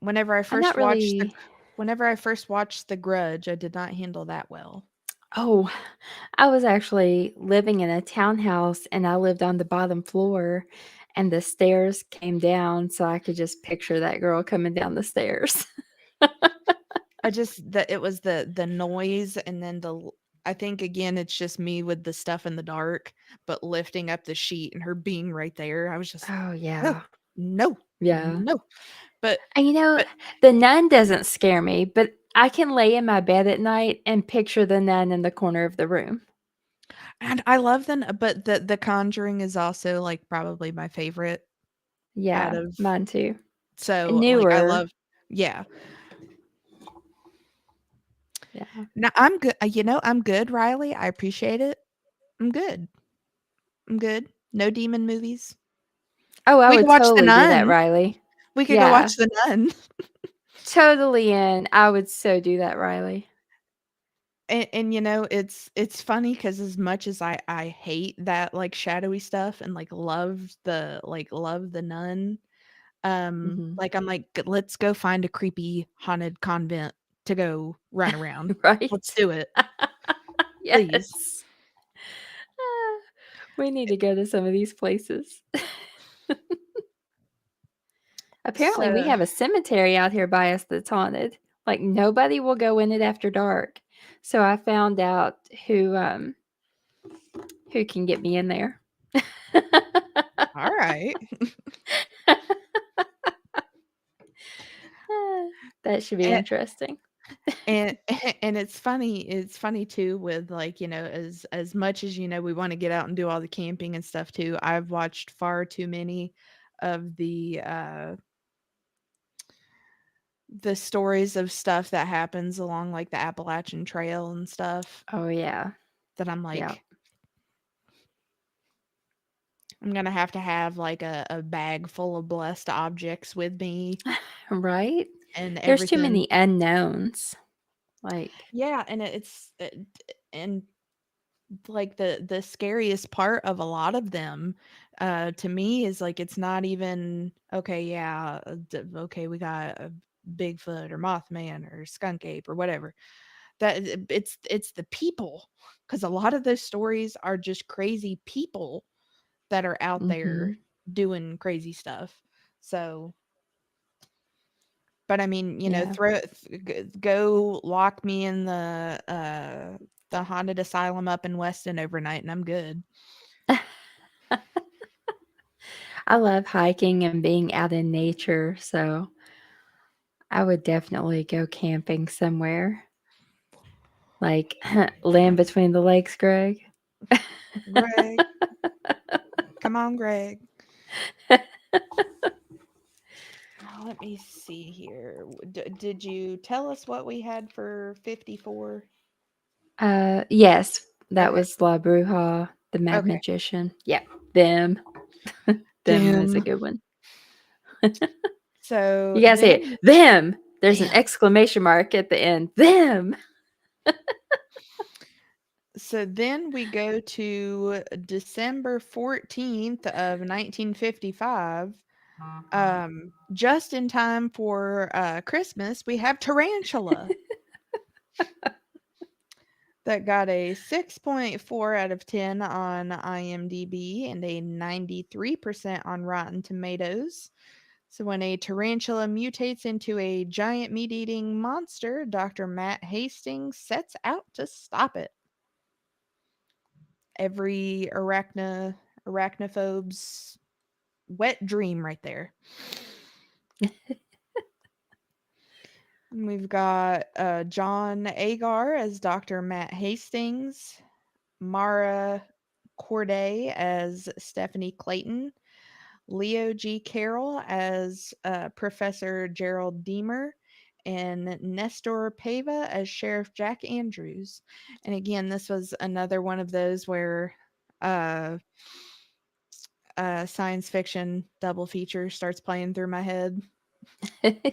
Whenever I I'm first not watched the really. whenever I first watched The Grudge, I did not handle that well. Oh, I was actually living in a townhouse and I lived on the bottom floor and the stairs came down so I could just picture that girl coming down the stairs. I just it was the noise and then I think again it's just me with the stuff in the dark, but lifting up the sheet and her being right there. I was just Oh no, yeah. no, Yeah. no. But And but the nun doesn't scare me, but I can lay in my bed at night and picture the nun in the corner of the room. and I love them, but the Conjuring is also like probably my favorite out Yeah, of mine too. so like I Newer. love yeah. Yeah. No, I'm good. I'm good, Riley. I appreciate it. I'm good. I'm good. No demon movies. Oh, I We could would watch The totally do that, Nun. Riley. We could go Yeah, watch The Nun. totally in. I would so do that, Riley. And it's funny because as much as I hate that like shadowy stuff and love The Nun, Mhm. like I'm like, Let's go find a creepy haunted convent to go run around. Let's Right? do it, please." Yes. Ah, we need to go to some of these places. Apparently, we So, have a cemetery out here by us that's haunted. Like, nobody will go in it after dark. So I found out who can get me in there. alright. That should be interesting. And and it's funny too with like, as much as we wanna get out and do all the camping and stuff too, I've watched far too many of the stories of stuff that happens along, like, the Appalachian Trail and stuff Oh, yeah. that I'm Yeah. like, I'm gonna have to have, like, a bag full of blessed objects with me Right? and There's too everything. many unknowns. Like, Yeah, and and like the scariest part of a lot of them to me is like it's not even okay, yeah, okay, we got a Bigfoot or Mothman or skunk ape or whatever. It's the people, because a lot of those stories are just crazy people that are out there mhm. doing crazy stuff. So but I mean, Yeah. go lock me in the haunted asylum up in Weston overnight and I'm good. I love hiking and being out in nature, so I would definitely go camping somewhere, like Land Between the Lakes, Greg. Greg, come on, Greg. Let me see here. Did you tell us what we had for 54? Yes, that Okay. was La Bruja, the Mad Okay. Magician. Yeah, them. Them was a Damn. good one. So You gotta say it. then, Them. There's an damn. exclamation mark at the end. Them. So then we go to December 14th of 1955. Just in time for Christmas, we have Tarantula that got a 6.4 out of 10 on IMDb and a 93% on Rotten Tomatoes. So when a tarantula mutates into a giant meat-eating monster, Dr. Matt Hastings sets out to stop it. Every arachnophobe's wet dream right there. We've got John Agar as Dr. Matt Hastings, Mara Corday as Stephanie Clayton, Leo G. Carroll as Professor Gerald Deemer, and Nestor Pava as Sheriff Jack Andrews. And again, this was another one of those where uh, science fiction double feature starts playing through my head.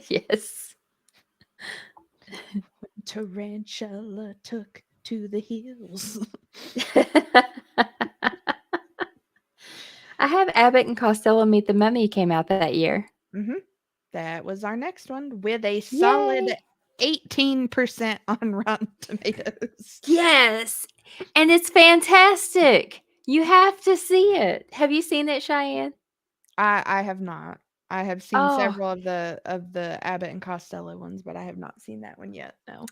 Yes. Tarantula took to the hills. I have Abbott and Costello Meet the Mummy came out that year. Mm-hmm. That was our next one with a solid Yay! 18% on Rotten Tomatoes. Yes. And it's fantastic. You have to see it. Have you seen it, Cheyenne? I have not. I have seen Oh, several of the Abbott and Costello ones, but I have not seen that one yet. No.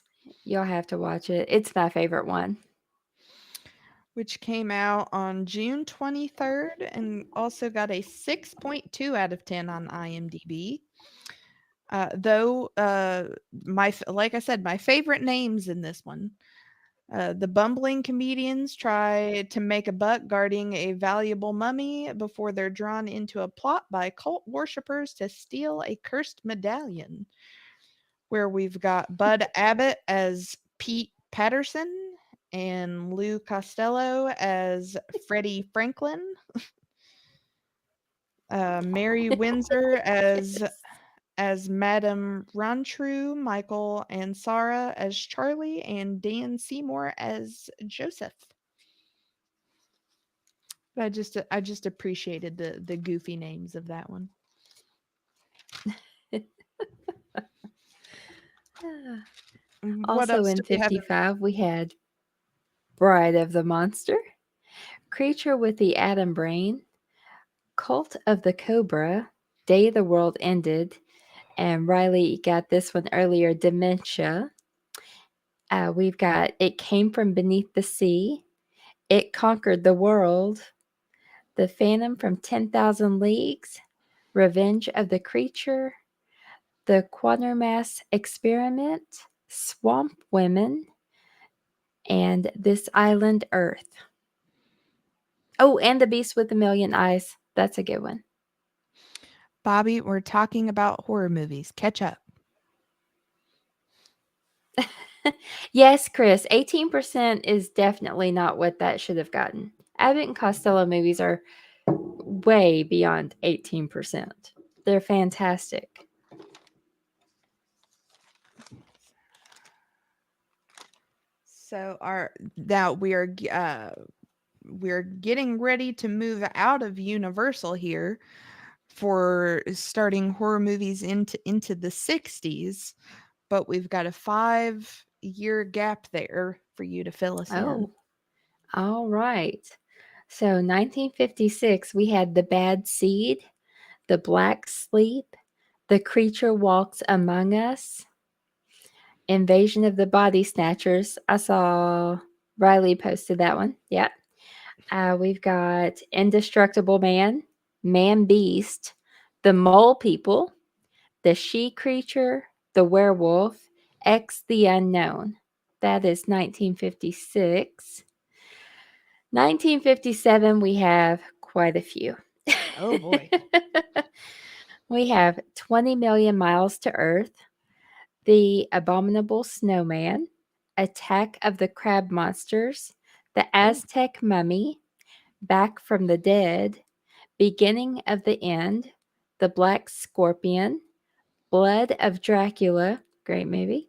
you'll have to watch it. It's my favorite one. Which came out on June 23rd and also got a 6.2 out of 10 on IMDb. Though like I said, my favorite names in this one. The bumbling comedians try to make a buck guarding a valuable mummy before they're drawn into a plot by cult worshippers to steal a cursed medallion. Where we've got Bud Abbott as Pete Patterson and Lou Costello as Freddie Franklin. Mary Windsor Yes. as Madame Rontru, Michael and Sarah as Charlie, and Dan Seymour as Joseph. I just appreciated the goofy names of that one. What Also else in do we have? 55, we had Bride of the Monster, Creature with the Atom Brain, Cult of the Cobra, Day the World Ended, and Riley got this one earlier, Dementia. We've got It Came from Beneath the Sea, It Conquered the World, The Phantom from 10,000 Leagues, Revenge of the Creature, The Quatermass Experiment, Swamp Women, and This Island Earth. Oh, and The Beast with a Million Eyes. That's a good one. Bobby, we're talking about horror movies. Catch up. Yes, Chris, 18% is definitely not what that should have gotten. Abbott and Costello movies are way beyond 18%. They're fantastic. So now we're getting ready to move out of Universal here for starting horror movies into the 60s, but we've got a 5-year gap there for you to fill us in. Oh, all right. So 1956, we had The Bad Seed, The Black Sleep, The Creature Walks Among Us, Invasion of the Body Snatchers. I saw Riley posted that one. Yeah. We've got Indestructible Man, Man Beast, The Mole People, The She Creature, The Werewolf, X the Unknown. That is 1956. 1957, we have quite a few. Oh boy. We have 20 Million Miles to Earth, The Abominable Snowman, Attack of the Crab Monsters, The Aztec Mummy, Back from the Dead, Beginning of the End, The Black Scorpion, Blood of Dracula. Great movie.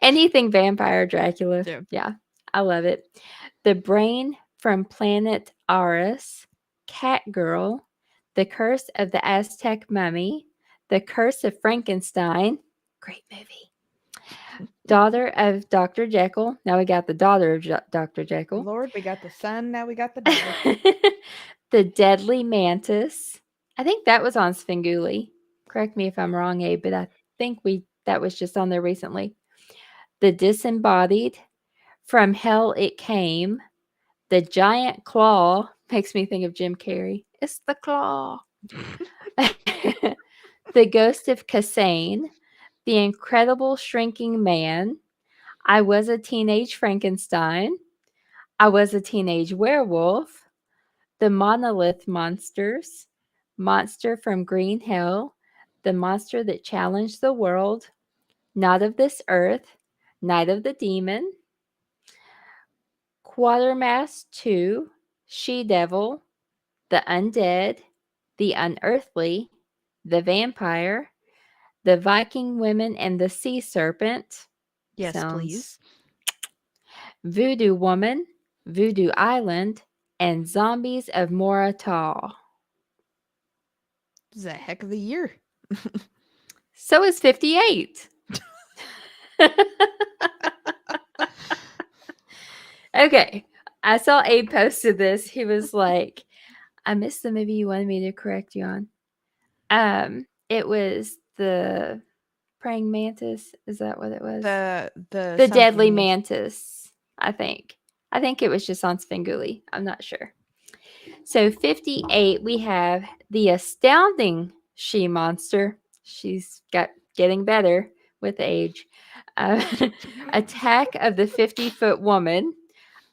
Anything vampire Dracula. Yeah. Yeah, I love it. The Brain from Planet Aris. Cat Girl. The Curse of the Aztec Mummy. The Curse of Frankenstein. Great movie. Daughter of Dr. Jekyll. Now we got the daughter of Dr. Jekyll. Lord, we got the son, now we got the daughter. The Deadly Mantis. I think that was on Svengoolie. Correct me if I'm wrong, Abe, but I think that was just on there recently. The Disembodied. From Hell It Came. The Giant Claw. Makes me think of Jim Carrey. It's the claw. The Ghost of Cassane. The Incredible Shrinking Man. I Was a Teenage Frankenstein. I Was a Teenage Werewolf. The Monolith Monsters. Monster from Green Hell. The Monster That Challenged the World. Not of This Earth. Night of the Demon. Quatermass 2. She Devil. The Undead. The Unearthly. The Vampire. The Viking Women and the Sea Serpent. Yes, Sounds please. Voodoo Woman, Voodoo Island, and Zombies of Moratah. This is a heck of a year. So is 58. Okay. I saw Abe posted this. He was like, I missed the movie you wanted me to correct you on. It was the praying mantis. Is that what it was? The Deadly something, yes. Mantis, I think. I think it was just on Svengoolie. I'm not sure. So 58, we have the astounding she monster. She's getting better with age. Attack of the 50-foot woman.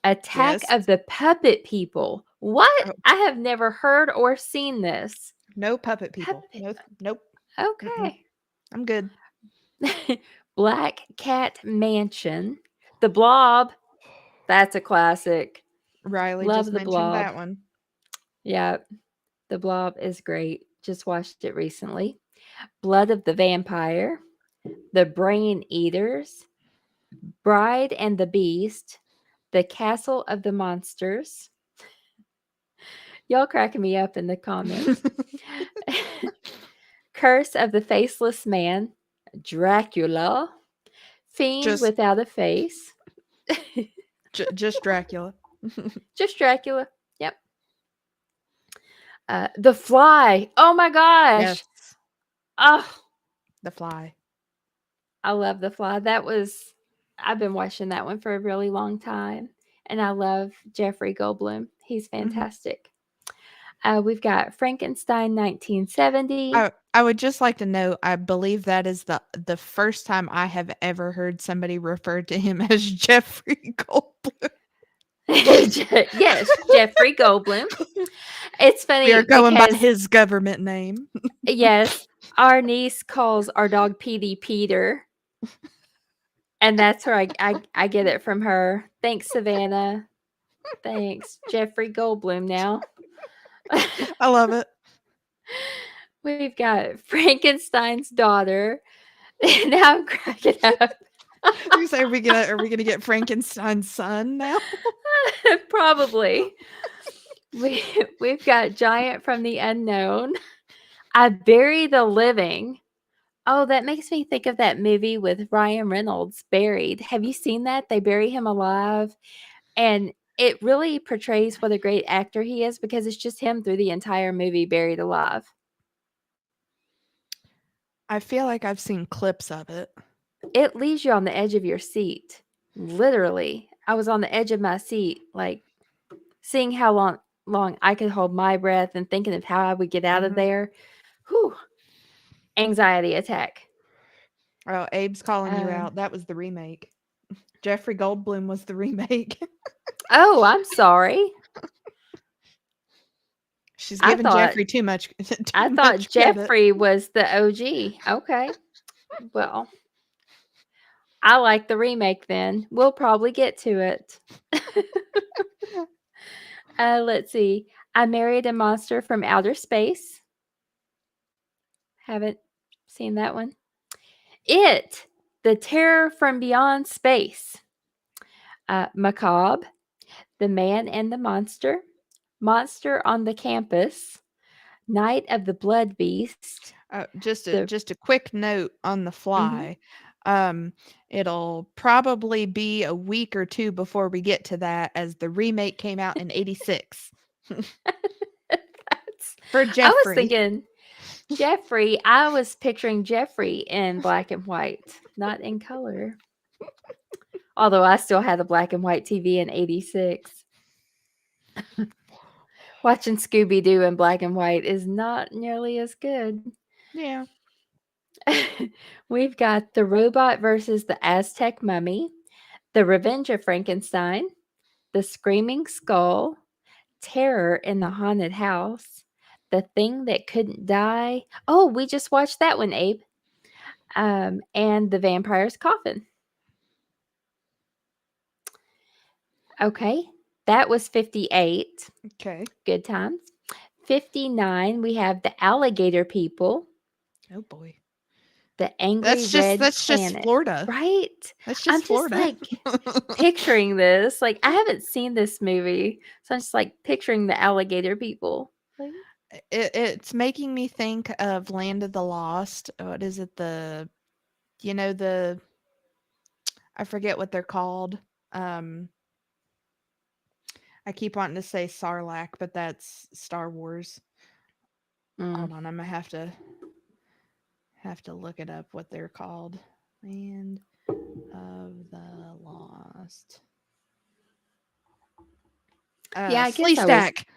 Attack Yes. of the puppet people. What? Oh. I have never heard or seen this. No puppet people. Puppet. No, nope. Okay. I'm good. Black Cat Mansion. The Blob. That's a classic. Riley Love just the mentioned Blob. that one. Yeah, the Blob is great. Just watched it recently. Blood of the Vampire. The Brain Eaters. Bride and the Beast. The Castle of the Monsters. Y'all cracking me up in the comments. Curse of the Faceless Man. Dracula. Fiend Just- Without a Face. Just Dracula. Just Dracula. Yep. The Fly. Oh my gosh. Yes. Oh, The Fly. I love The Fly. I've been watching that one for a really long time. And I love Jeffrey Goldblum. He's fantastic. We've got Frankenstein 1970. I would just like to note, I believe that is the first time I have ever heard somebody refer to him as Jeffrey Goldblum. Yes, Jeffrey Goldblum. It's funny. We are going by because, his government name. yes, our niece calls our dog Petey Peter. And that's where I get it from her. Thanks, Savannah. Thanks, Jeffrey Goldblum now. I love it. We've got Frankenstein's daughter. Now I'm cracking up. You say, are we gonna get Frankenstein's son now? Probably. We've got Giant from the Unknown. I Bury the Living. Oh, that makes me think of that movie with Ryan Reynolds, Buried. Have you seen that? They bury him alive. And it really portrays what a great actor he is because it's just him through the entire movie, buried alive. I feel like I've seen clips of it. It leaves you on the edge of your seat. Literally. I was on the edge of my seat, like seeing how long I could hold my breath and thinking of how I would get out of there. Whew. Anxiety attack. Oh, Abe's calling you out. That was the remake. Jeffrey Goldblum was the remake. Oh, I'm sorry. She's giving Jeffrey too much. I thought Jeffrey was the OG. Okay. Well, I like the remake then. We'll probably get to it. Let's see. I Married a Monster from Outer Space. Haven't Seen that one? It, The Terror from Beyond Space. Macabre, The Man and the Monster, Monster on the Campus, Night of the Blood Beast. The Just a quick note on the Mhm. fly. Um, it'll probably be a week or two before we get to that, as the remake came out in '86 for I was Jeffrey. thinking Jeffrey. I was picturing Jeffrey in black and white, not in color. Although I still had a black and white TV in '86. Watching Scooby Doo in black and white is not nearly as good. Yeah. We've got The Robot versus the Aztec Mummy, The Revenge of Frankenstein, The Screaming Skull, Terror in the Haunted House, The Thing That Couldn't Die. Oh, we just watched that one, Abe. And The Vampire's Coffin. Okay, that was 58. Okay. Good times. 59, we have The Alligator People, Oh boy. The Angry Red That's just Planet. Florida. Right? That's I'm just just Florida. like picturing this. Like, I haven't seen this movie, so I'm just like picturing the alligator people. Like, It's making me think of Land of the Lost. What is it? The I forget what they're called. Um, I keep wanting to say Sarlacc, but that's Star Wars. mm. Hold on, I'm gonna have to look it up what they're called. Land of the Lost. Yeah, I Slee guess I was. Stack.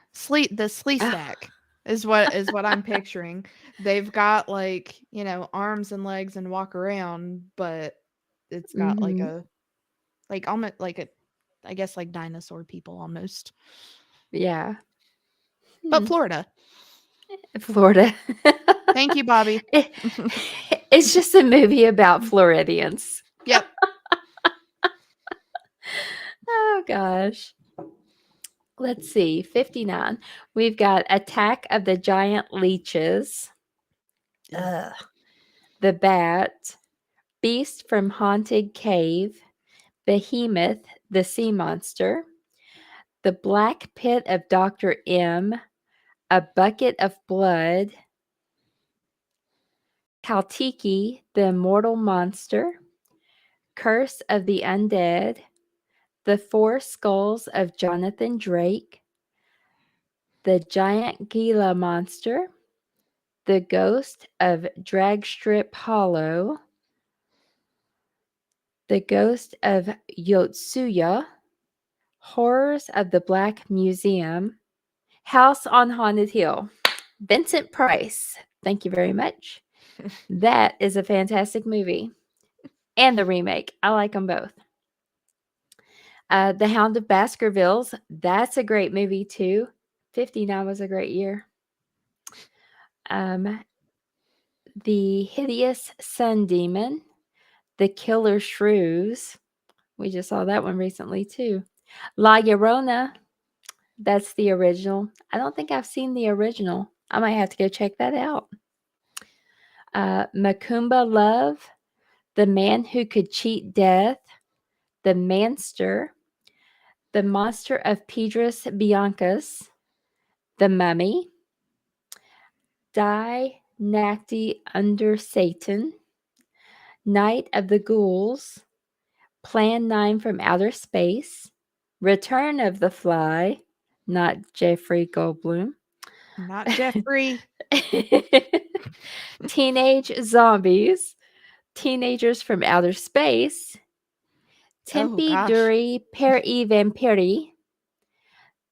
The Slee Oh, Stack is what I'm picturing. They've got, like, arms and legs and walk around, but it's got like mm-hmm. a almost like a, I guess, like dinosaur people almost. Yeah. But Hmm. Florida. Florida. Thank you, Bobby. It- it's just a movie about Floridians. Yep. Oh, gosh. Let's see. 59. We've got Attack of the Giant Leeches. Ugh. The Bat. Beast from Haunted Cave. Behemoth, the Sea Monster. The Black Pit of Dr. M. A Bucket of Blood. Kaltiki, the Immortal Monster. Curse of the Undead. The Four Skulls of Jonathan Drake. The Giant Gila Monster. The Ghost of Dragstrip Hollow. The Ghost of Yotsuya. Horrors of the Black Museum. House on Haunted Hill. Vincent Price. Thank you very much. That is a fantastic movie. And the remake. I like them both. The Hound of Baskervilles. That's a great movie too. 59 was a great year. The Hideous Sun Demon. The Killer Shrews. We just saw that one recently too. La Llorona. That's the original. I don't think I've seen the original. I might have to go check that out. Macumba Love. The Man Who Could Cheat Death. The Manster. The Monster of Pedras Biancas. The Mummy. Die Nacti Under Satan. Night of the Ghouls. Plan 9 from Outer Space. Return of the Fly. Not Jeffrey Goldblum. Not Jeffrey. Teenage Zombies. Teenagers from Outer Space. Oh Tempi gosh. Duri Per I Vampiri.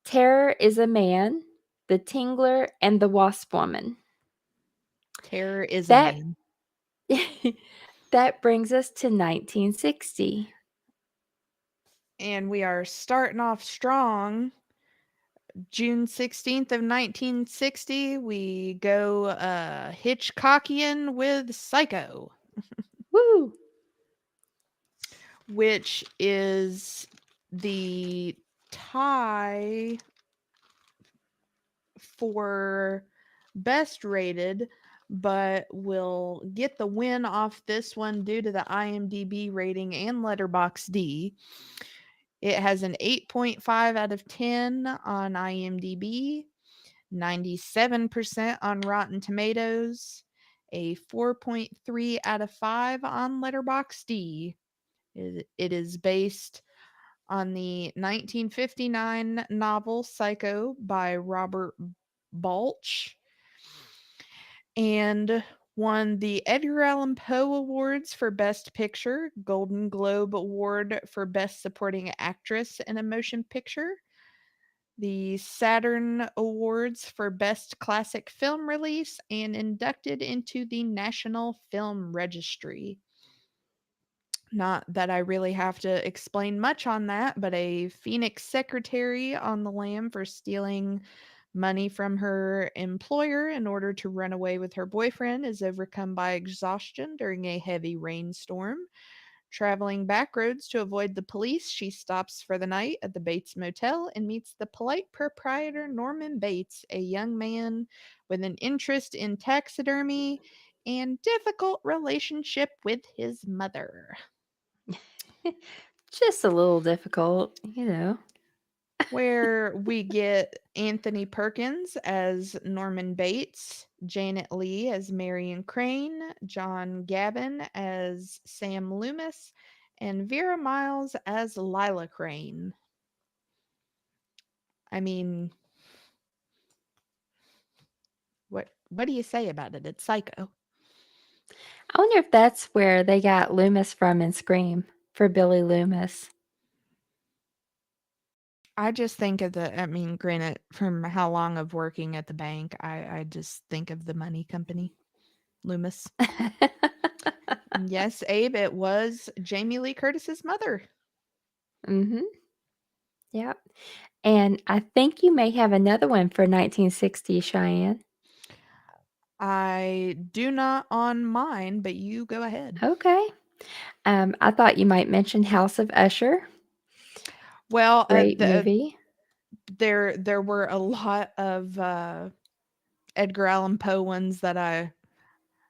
Terror is a Man. The Tingler and the Wasp Woman. Terror is a That man. that brings us to 1960. And we are starting off strong. June 16th of 1960, we go Hitchcockian with Psycho, Woo! which is the tie for best rated but will get the win off this one due to the IMDb rating and Letterboxd D. It has an 8.5 out of 10 on IMDb, 97% on Rotten Tomatoes, a 4.3 out of 5 on Letterboxd D. It is based on the 1959 novel Psycho by Robert Balch and won the Edgar Allan Poe Awards for Best Picture, Golden Globe Award for Best Supporting Actress in a Motion Picture, the Saturn Awards for Best Classic Film Release, and inducted into the National Film Registry. Not that I really have to explain much on that, but a Phoenix secretary on the lam for stealing money from her employer in order to run away with her boyfriend is overcome by exhaustion during a heavy rainstorm. Traveling back roads to avoid the police, she stops for the night at the Bates Motel and meets the polite proprietor Norman Bates, a young man with an interest in taxidermy and difficult relationship with his mother. Just a little difficult, you know. Where we get Anthony Perkins as Norman Bates, Janet Leigh as Marion Crane, John Gavin as Sam Loomis, and Vera Miles as Lila Crane. I mean, what do you say about it? It's Psycho. I wonder if that's where they got Loomis from in Scream for Billy Loomis. I just think of granted, from how long of working at the bank, I just think of the money company, Loomis. Yes, Abe, it was Jamie Lee Curtis's mother. Mm-hmm. Yep. And I think you may have another one for 1960, Cheyenne. I do not on mine, but you go ahead. Okay. I thought you might mention House of Usher. Well, Great movie. there were a lot of Edgar Allan Poe ones that I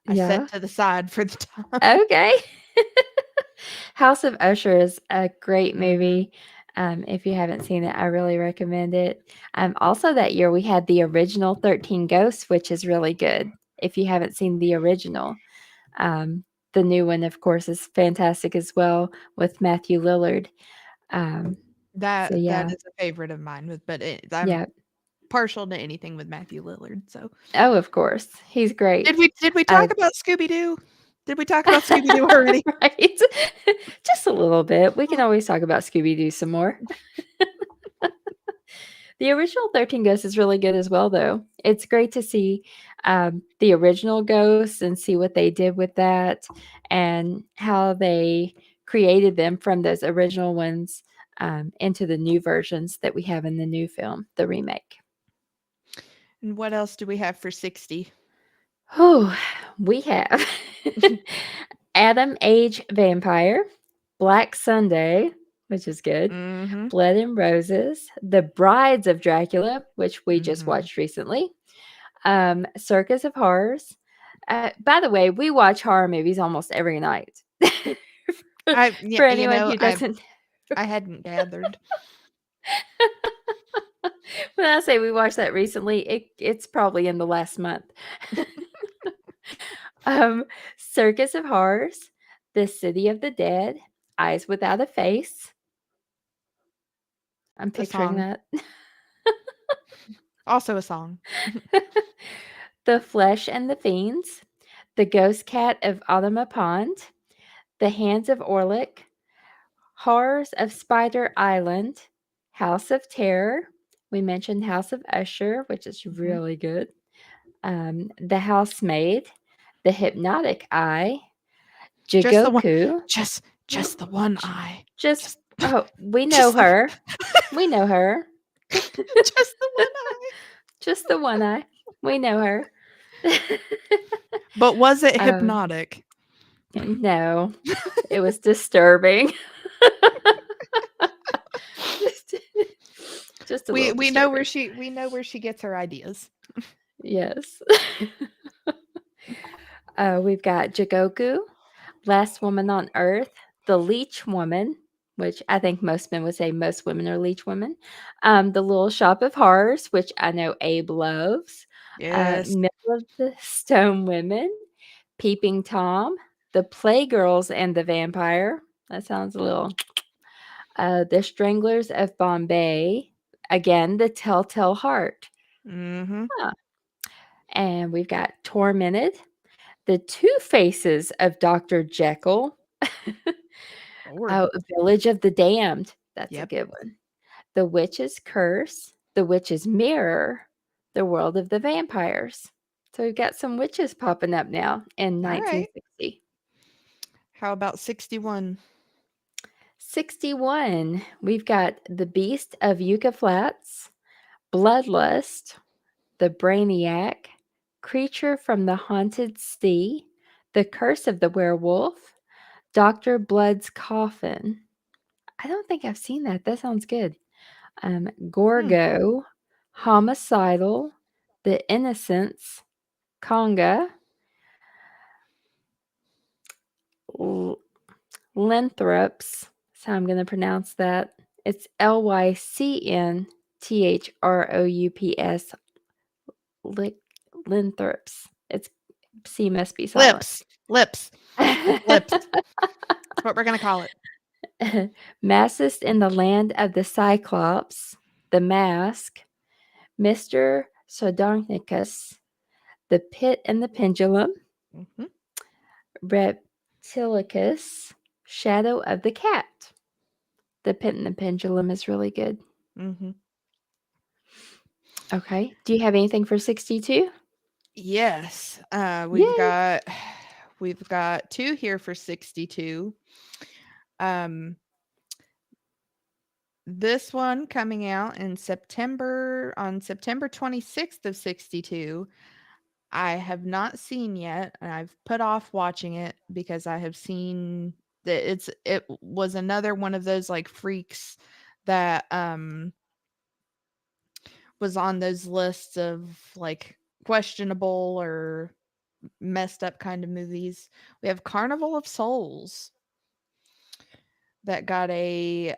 Yeah. set to the side for the time. Okay. House of Usher is a great Mhm. movie. If you haven't seen it, I really recommend it. Also, that year we had the original 13 Ghosts, which is really good. If you haven't seen the original, the new one, of course, is fantastic as well with Matthew Lillard. That So yeah, is a favorite of mine, but I'm yeah. partial to anything with Matthew Lillard. So Oh, of course, he's great. did we talk about Scooby Doo? Did we talk about Scooby Doo already? Right? Just a little bit. We can always talk about Scooby Doo some more. The original 13 Ghosts is really good as well, though. It's great to see the original ghosts and see what they did with that and how they created them from those original ones into the new versions that we have in the new film, the remake. And what else do we have for 60? Oh, we have Adam Age Vampire, Black Sunday, which is good, Mm-hmm. Blood and Roses, The Brides of Dracula, which we just Mm-hmm. watched recently, Circus of Horrors. By the way, we watch horror movies almost every night. For anyone who doesn't, I hadn't gathered. when I say we watched that recently, it's probably in the last month. Circus of Horrors, The City of the Dead, Eyes Without a Face. I'm picturing that. Also a song. The Flesh and the Fiends, The Ghost Cat of Autumn Pond, The Hands of Orlick, Horrors of Spider Island, House of Terror. We mentioned House of Usher, which is really good. The Housemaid, The Hypnotic Eye, Jigoku. Just the one eye. We know her. We know her. Just the one eye. Just the one eye. We know her. But was it hypnotic? No, it was disturbing. just a little we know where she gets her ideas. Yes. We've got Jigoku, Last Woman on Earth, The Leech Woman, which I think most men would say most women are leech women. The Little Shop of Horrors, which I know Abe loves. Yes. Middle of the Stone Women, Peeping Tom, The Playgirls and the Vampire. That sounds a little. The Stranglers of Bombay. Again, The Telltale Heart. Mm-hmm. Huh. And we've got Tormented, The Two Faces of Dr. Jekyll. Lord. Oh, Village of the Damned. That's a Yep. good one. The Witch's Curse, The Witch's Mirror, The World of the Vampires. So we've got some witches popping up now in All right. 1960. How about 61? 61, we've got The Beast of Yucca Flats, Bloodlust, The Brainiac, Creature from the Haunted Sea, The Curse of the Werewolf, Dr. Blood's Coffin. I don't think I've seen that. That sounds good. Hmm. Gorgo, Homicidal, The Innocents, Conga, L- Linthrops. That's how I'm going to pronounce that. It's Lycnthroups. Linthrops. It's C must be silent. Lips. Lips. Lips. That's what we're going to call it. Massist in the Land of the Cyclops, The Mask, Mr. Sardonicus, The Pit and the Pendulum, Mm-hmm. Reptilicus, Shadow of the Cat. The Pit and the Pendulum is really good. Mm-hmm. Okay. Do you have anything for 62? Yes. We've Yay. got we've got two here for 62. Um this one coming out in September on September 26th of 62. I have not seen yet, and I've put off watching it because I have seen that it was another one of those like freaks that was on those lists of like questionable or messed up kind of movies. We have Carnival of Souls that got a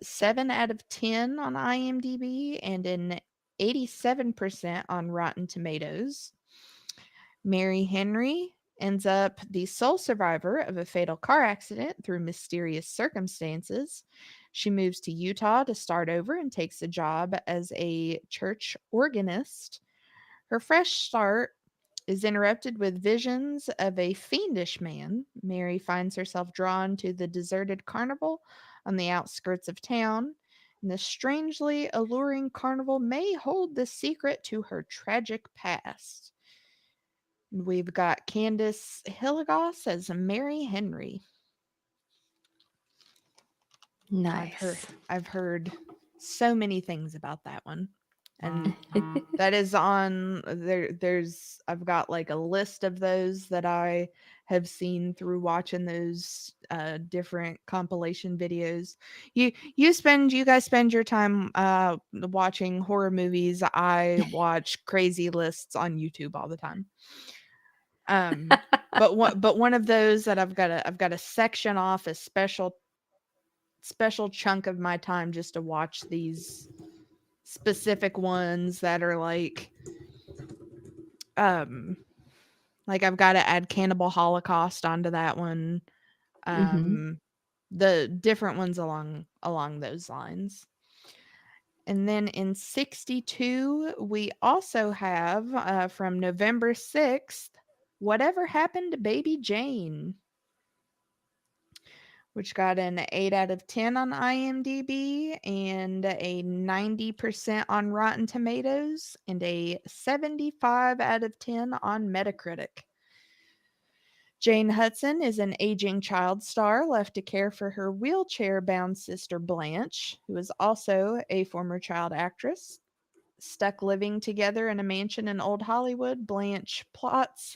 7 out of 10 on IMDb and an 87% on Rotten Tomatoes. Mary Henry ends up the sole survivor of a fatal car accident through mysterious circumstances. She moves to Utah to start over and takes a job as a church organist. Her fresh start is interrupted with visions of a fiendish man. Mary finds herself drawn to the deserted carnival on the outskirts of town, and the strangely alluring carnival may hold the secret to her tragic past. We've got Candace Hilligoss as Mary Henry. Nice. I've heard so many things about that one. And Mm. that is on there's I've got like a list of those that I have seen through watching those different compilation videos. You guys spend your time watching horror movies. I watch crazy lists on YouTube all the time. But one of those that I've got a section off a special chunk of my time just to watch these specific ones that are um like I've got to add Cannibal Holocaust onto that one. Mhm. The different ones along those lines. And then in 62, we also have from November 6th, Whatever Happened to Baby Jane, which got an 8 out of 10 on IMDb and a 90% on Rotten Tomatoes and a 75 out of 10 on Metacritic. Jane Hudson is an aging child star left to care for her wheelchair bound sister Blanche, who is also a former child actress. Stuck living together in a mansion in Old Hollywood, Blanche plots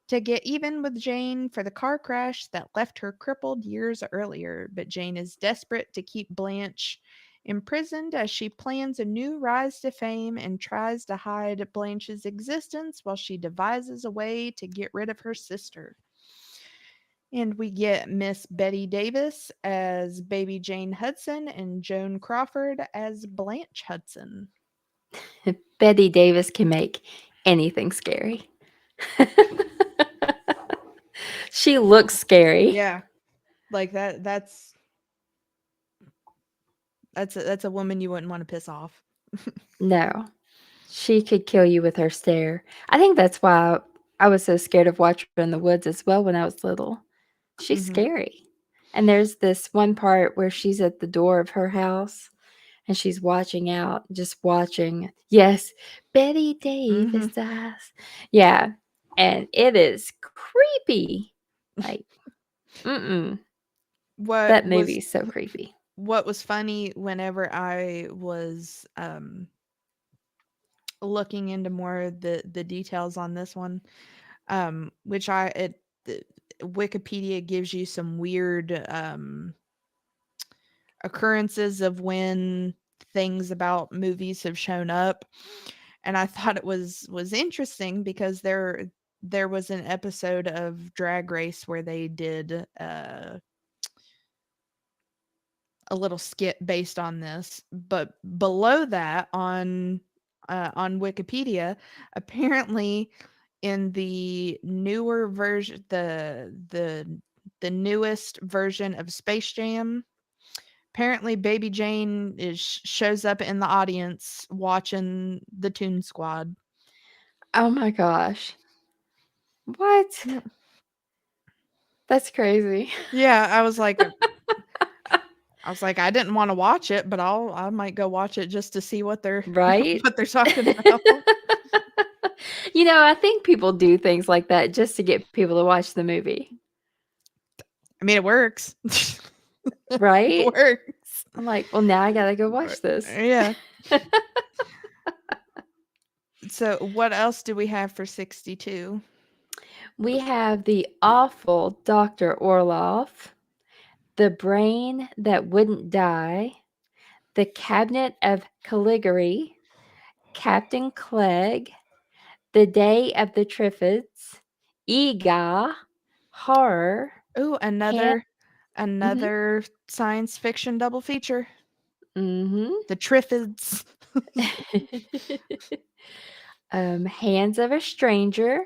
to get even with Jane for the car crash that left her crippled years earlier, but Jane is desperate to keep Blanche imprisoned as she plans a new rise to fame and tries to hide Blanche's existence while she devises a way to get rid of her sister. And we get Miss Betty Davis as Baby Jane Hudson and Joan Crawford as Blanche Hudson. Betty Davis can make anything scary. She looks scary. Yeah, like that's a woman you wouldn't want to piss off. No, she could kill you with her stare. I think that's why I was so scared of watching her in the woods as well when I was little. She's Mhm. scary. And there's this one part where she's at the door of her house and she's watching out, just watching. Yes, Betty Davis Mhm. dies. Yeah, and it is creepy. Like, mm-mm. What That was movie's so creepy. what was funny whenever I was looking into more of the details on this one, which Wikipedia gives you some weird occurrences of when things about movies have shown up, and I thought it was interesting because there was an episode of Drag Race where they did a little skit based on this, but below that on Wikipedia, apparently in the newer version, the newest version of Space Jam, apparently Baby Jane shows up in the audience watching the Toon Squad. Oh my gosh. What? Yep. That's crazy. Yeah, I was like, I didn't want to watch it, but I might go watch it just to see what they're Right? what they're talking about. I think people do things like that just to get people to watch the movie, I mean, it works. It right? works. I'm like, well, now I gotta go watch this. Yeah. So, what else do we have for 62? We have the awful Dr. Orloff, the brain that wouldn't die, the cabinet of Caligari, Captain Clegg, the day of the Triffids, Ega, horror, Ooh, hand. Mhm. another science fiction double feature. Mhm. The Triffids. Hands of a Stranger,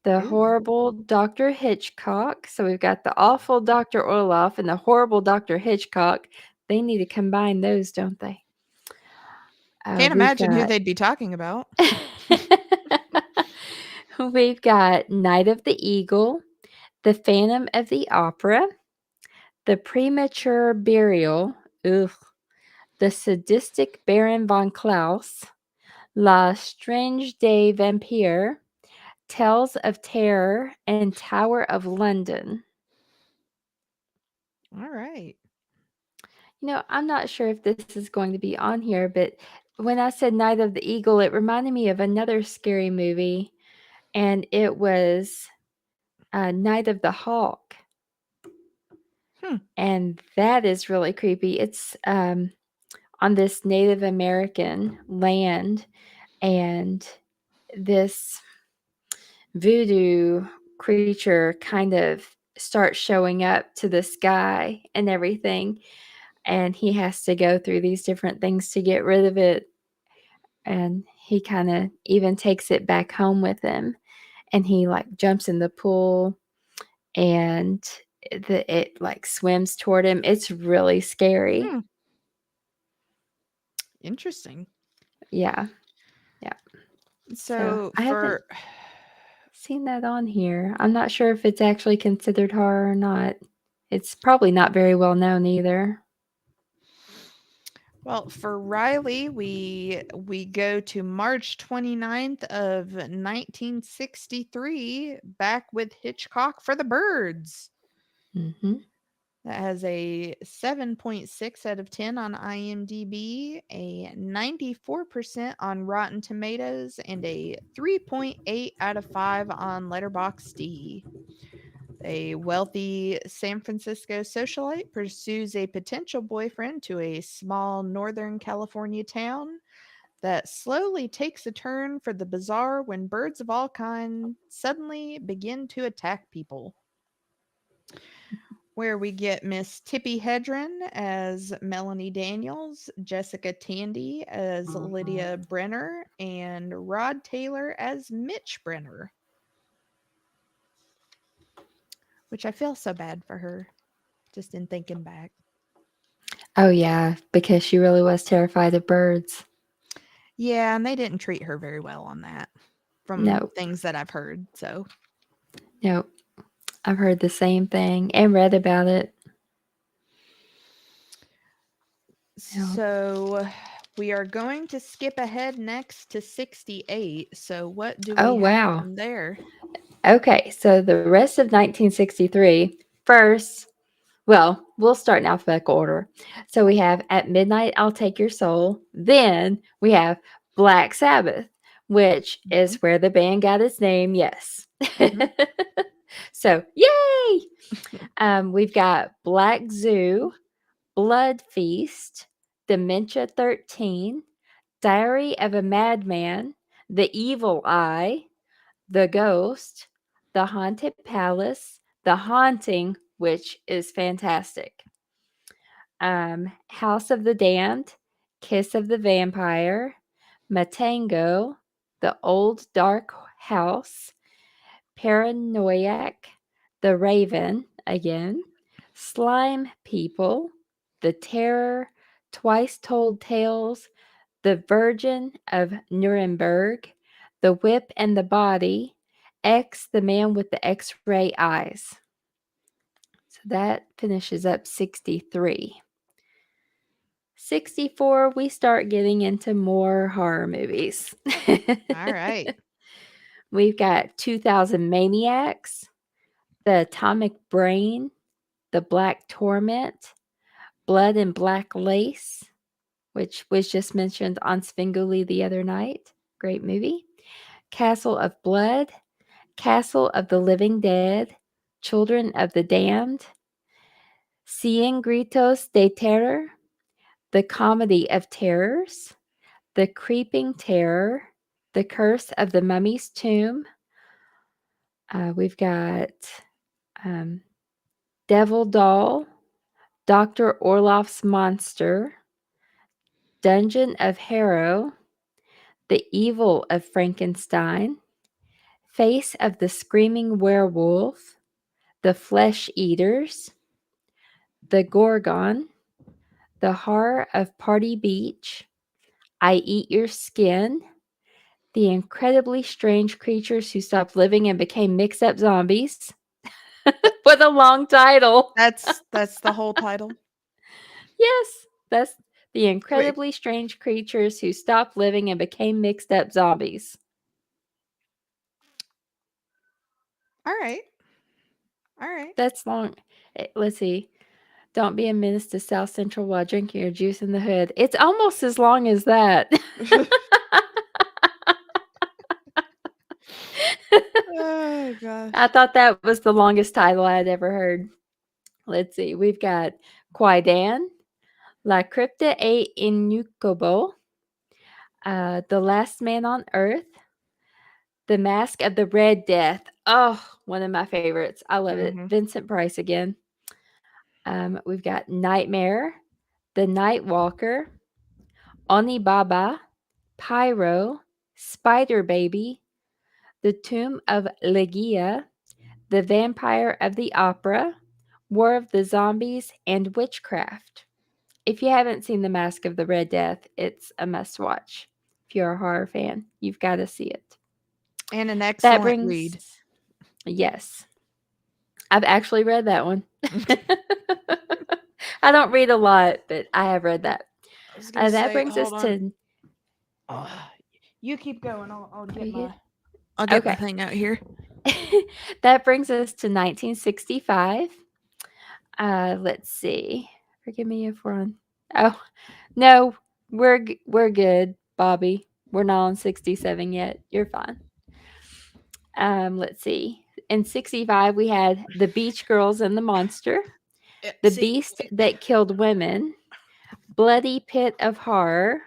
the Ooh. horrible Dr. Hitchcock. So we've got the awful Dr. Orloff and the horrible Dr. Hitchcock. They need to combine those, don't they? Can't We've imagine who got they'd be talking about. we've got Night of the Eagle, the Phantom of the Opera, the Premature Burial, ugh, the Sadistic Baron von Klaus, La Strange des Vampires, Tales of Terror, and Tower of London. All right. I'm not sure if this is going to be on here, but when I said Night of the Eagle, it reminded me of another scary movie, and it was Night of the Hawk. Hmm. And that is really creepy. It's on this Native American land, and this voodoo creature kind of starts showing up to the sky and everything. And he has to go through these different things to get rid of it. And he kind of even takes it back home with him. And he like jumps in the pool and it like swims toward him. It's really scary. Hmm. Interesting. Yeah. Yeah. So So I haven't for seen that on here. I'm not sure if it's actually considered horror or not. It's probably not very well known either. for Riley, we go to March 29th of 1963, back with Hitchcock for the Birds. Mhm. That has a 7.6 out of 10 on IMDb, a 94% on Rotten Tomatoes, and a 3.8 out of 5 on Letterboxd. A wealthy San Francisco socialite pursues a potential boyfriend to a small Northern California town that slowly takes a turn for the bizarre when birds of all kinds suddenly begin to attack people. Where we get Miss Tippi Hedren as Melanie Daniels, Jessica Tandy as Mhm. Lydia Brenner, and Rod Taylor as Mitch Brenner, which I feel so bad for her just in thinking back. Oh, yeah, because she really was terrified of birds. Yeah, and they didn't treat her very well on that from No, things that I've heard. So, no, I've heard the same thing and read about it. No. so we are going to skip ahead next to 68. So, what do Oh, we have wow. from there? Okay, so the rest of 1963, first, well, we'll start in alphabetical order. So we have At Midnight, I'll Take Your Soul. Then we have Black Sabbath, which Mhm, is where the band got its name. Yes. mhm. So, yay! We've got Black Zoo, Blood Feast, Dementia 13, Diary of a Madman, The Evil Eye, The Ghost, The Haunted Palace, The Haunting, which is fantastic. House of the Damned, Kiss of the Vampire, Matango, The Old Dark House, Paranoiac, The Raven, again, Slime People, The Terror, Twice Told Tales, The Virgin of Nuremberg, The Whip and the Body, X, the Man with the X ray eyes. So that finishes up 63. 64, we start getting into more horror movies. All right. We've got 2000 Maniacs, The Atomic Brain, The Black Torment, Blood and Black Lace, which was just mentioned on Svengoolie the other night. Great movie. Castle of Blood, Castle of the Living Dead, Children of the Damned, Cien Gritos de Terror, The Comedy of Terrors, The Creeping Terror, The Curse of the Mummy's Tomb. We've got um, Devil Doll, Dr. Orloff's Monster, Dungeon of Harrow, The Evil of Frankenstein, Face of the Screaming Werewolf, The Flesh Eaters, The Gorgon, The Horror of Party Beach, I Eat Your Skin, The Incredibly Strange Creatures Who Stopped Living and Became Mixed Up Zombies. What a long title. That's the whole title. Yes, that's The Wait. Incredibly Strange Creatures Who Stopped Living and Became Mixed Up Zombies. All right. All right. That's long. Let's see. Don't be a menace to South Central while drinking your juice in the hood. It's almost as long as that. Oh gosh. I thought that was the longest title I had ever heard. Let's see. We've got Quaidan, La Crypta e Incubo, The Last Man on Earth, The Mask of the Red Death. Oh, one of my favorites. I love it. Mhm. Vincent Price again. We've got Nightmare, The Night Walker, Oni Baba, Pyro, Spider Baby, The Tomb of Legia, The Vampire of the Opera, War of the Zombies, and Witchcraft. If you haven't seen The Mask of the Red Death, it's a must watch. If you're a horror fan, you've got to see it. And an That excellent brings, read. yes, I've actually read that one. I don't read a lot, but I have read that. I was gonna That say, brings us hold on. to. Oh, you keep going. I'll Are get you good? my Okay. thing out here. That brings us to 1965. Let's see. Forgive me if we're on. Oh no, we're good, Bobby. We're not on 67 yet. You're fine. Let's see. In 65, we had The Beach Girls and the Monster, The See, Beast That Killed Women, Bloody Pit of Horror,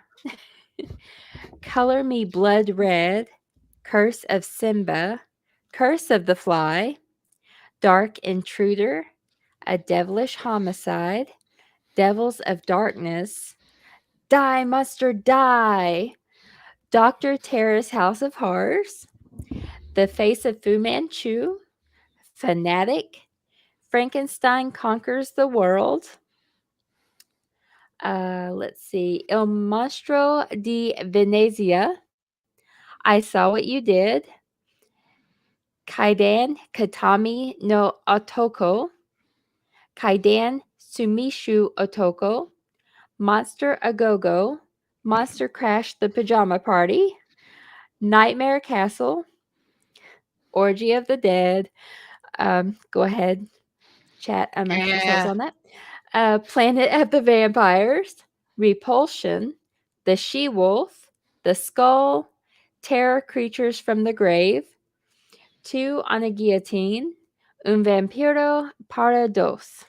Color Me Blood Red, Curse of Simba, Curse of the Fly, Dark Intruder, A Devilish Homicide, Devils of Darkness, Die Monster Die, Dr. Terror's House of Horrors, The Face of Fu Manchu, Fanatic, Frankenstein Conquers the World. Let's see. Il Mostro di Venezia. I Saw What You Did. Kaidan Katami no Otoko. Kaidan Sumishu Otoko. Monster A Go Go. Monster Crash the Pajama Party. Nightmare Castle. Orgy of the Dead. Go ahead, chat amongst yourselves on that. Planet of the Vampires, Repulsion, The She-Wolf, The Skull, Terror Creatures from the Grave, Two on a Guillotine, Un Vampiro para dos.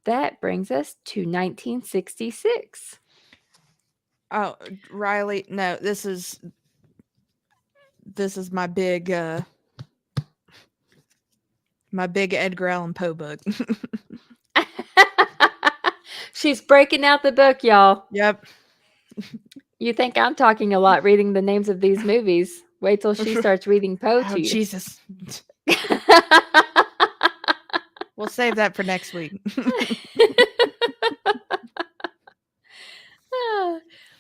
That brings us to 1966. oh, Riley, no, this is my big Edgar Allan Poe book. She's breaking out the book, y'all. Yep. You think I'm talking a lot reading the names of these movies. Wait till she starts reading Poe Oh, to you. Jesus. We'll save that for next week.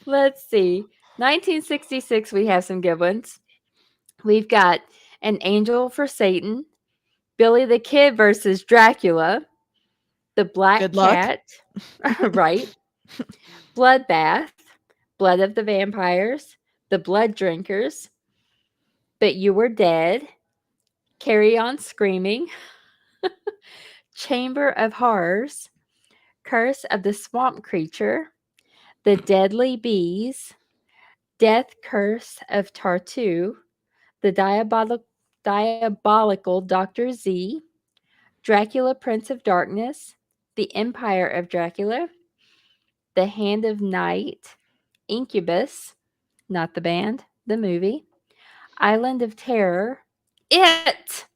Let's see. 1966, we have some good ones. We've got An Angel for Satan, Billy the Kid versus Dracula, The Black Good luck. Cat, right? Bloodbath, Blood of the Vampires, The Blood Drinkers, But You Were Dead, Carry On Screaming, Chamber of Horrors, Curse of the Swamp Creature, The Deadly Bees, Death Curse of Tartu, The Diabolical Dr. Z, Dracula Prince of Darkness, The Empire of Dracula, The Hand of Night, Incubus, not the band, the movie, Island of Terror, It,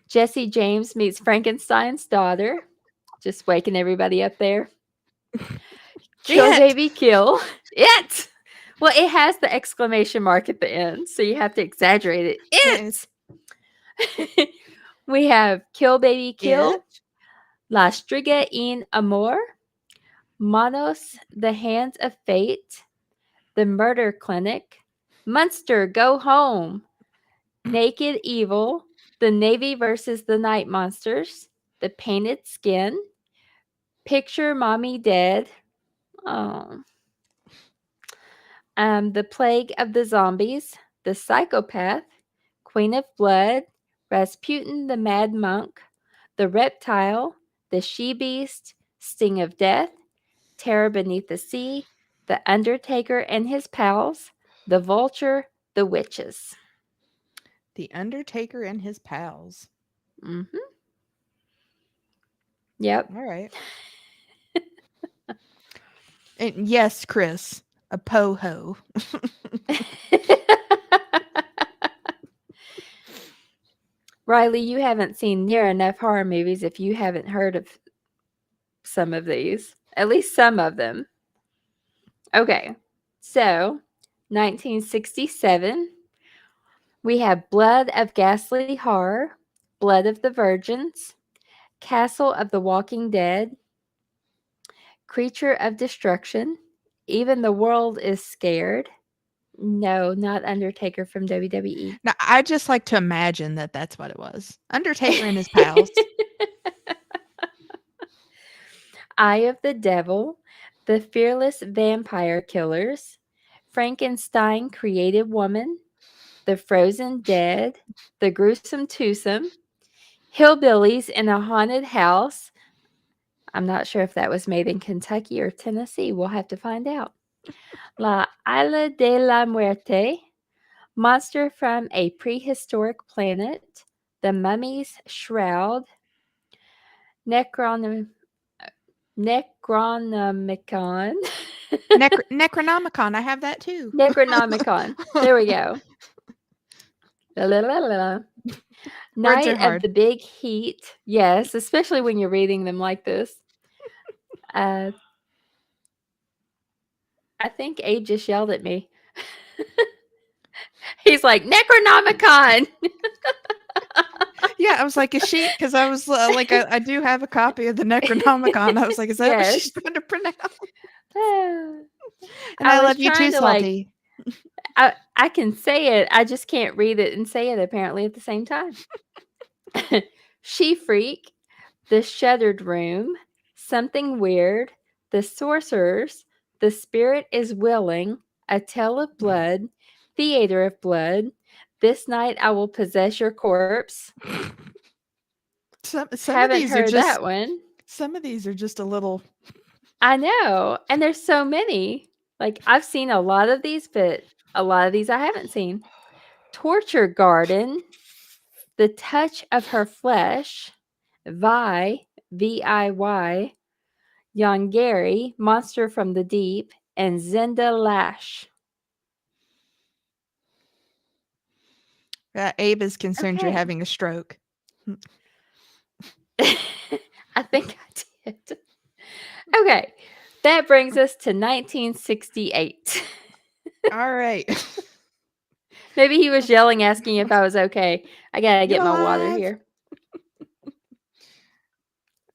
Jesse James Meets Frankenstein's Daughter, just waking everybody up there, Kill It. Baby Kill, It. Well, it has the exclamation mark at the end, so you have to exaggerate it. It. We have Kill Baby Kill, It. La Striga in Amor, Manos, The Hands of Fate, The Murder Clinic, Munster, Go Home, Naked Evil, The Navy versus the Night Monsters, The Painted Skin, Picture Mommy Dead, oh, The Plague of the Zombies, The Psychopath, Queen of Blood, Rasputin the Mad Monk, The Reptile, The She-Beast, Sting of Death, Terror Beneath the Sea, The Undertaker and His Pals, The Vulture, The Witches. The Undertaker and His Pals. Mm-hmm. Yep. All right. And yes, Chris, a po-ho. Riley, you haven't seen near enough horror movies if you haven't heard of some of these. At least some of them. Okay. So, 1967, we have Blood of Ghastly Horror, Blood of the Virgins, Castle of the Walking Dead, Creature of Destruction, Even the World is Scared. No, not Undertaker from WWE. Now, I just like to imagine that that's what it was. Undertaker and His Pals. Eye of the Devil, The Fearless Vampire Killers, Frankenstein Created Woman, The Frozen Dead, The Gruesome Twosome, Hillbillies in a Haunted House. I'm not sure if that was made in Kentucky or Tennessee. We'll have to find out. La Isla de la Muerte, Monster from a Prehistoric Planet, The Mummy's Shroud, Necron- Necronomicon. Necronomicon. I have that too. Necronomicon. There we go. La, la, la, la, la. Words are Night of hard. the Big Heat. Yes, especially when you're reading them like this. Uh, I think Abe just yelled at me. He's like, Necronomicon. Yeah, I was like, is she? Because I was like, I do have a copy of the Necronomicon. I was like, is that what Yes. she's trying to pronounce? I And I was love you too, trying to like, Salty. I can say it. I just can't read it and say it apparently at the same time. She Freak, The Shuttered Room, Something Weird, The Sorcerers, The Spirit is Willing, A Tale of Blood, Theater of Blood, This Night I Will Possess Your Corpse. Some of Haven't these are heard just that one. a little. I know. And there's so many. Like, I've seen a lot of these, but a lot of these I haven't seen. Torture Garden, The Touch of Her Flesh, Vi, VIY, Yongari, Monster from the Deep, and Zinda Lash. Abe is concerned you're Okay. having a stroke. I think I did. Okay. That brings us to 1968. All right. Maybe he was yelling, asking if I was okay. I gotta You get my water alive? here.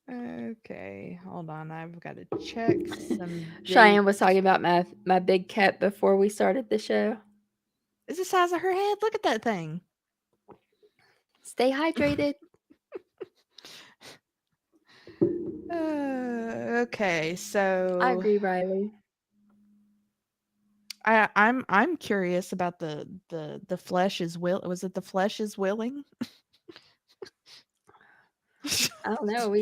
Okay, hold on. I've got to check some dates. Cheyenne was talking about my big cat before we started the show. It's the size of her head. Look at that thing. Stay hydrated. Okay, I so agree, Riley. I'm curious about the flesh is will. Was it the flesh is willing? I don't know.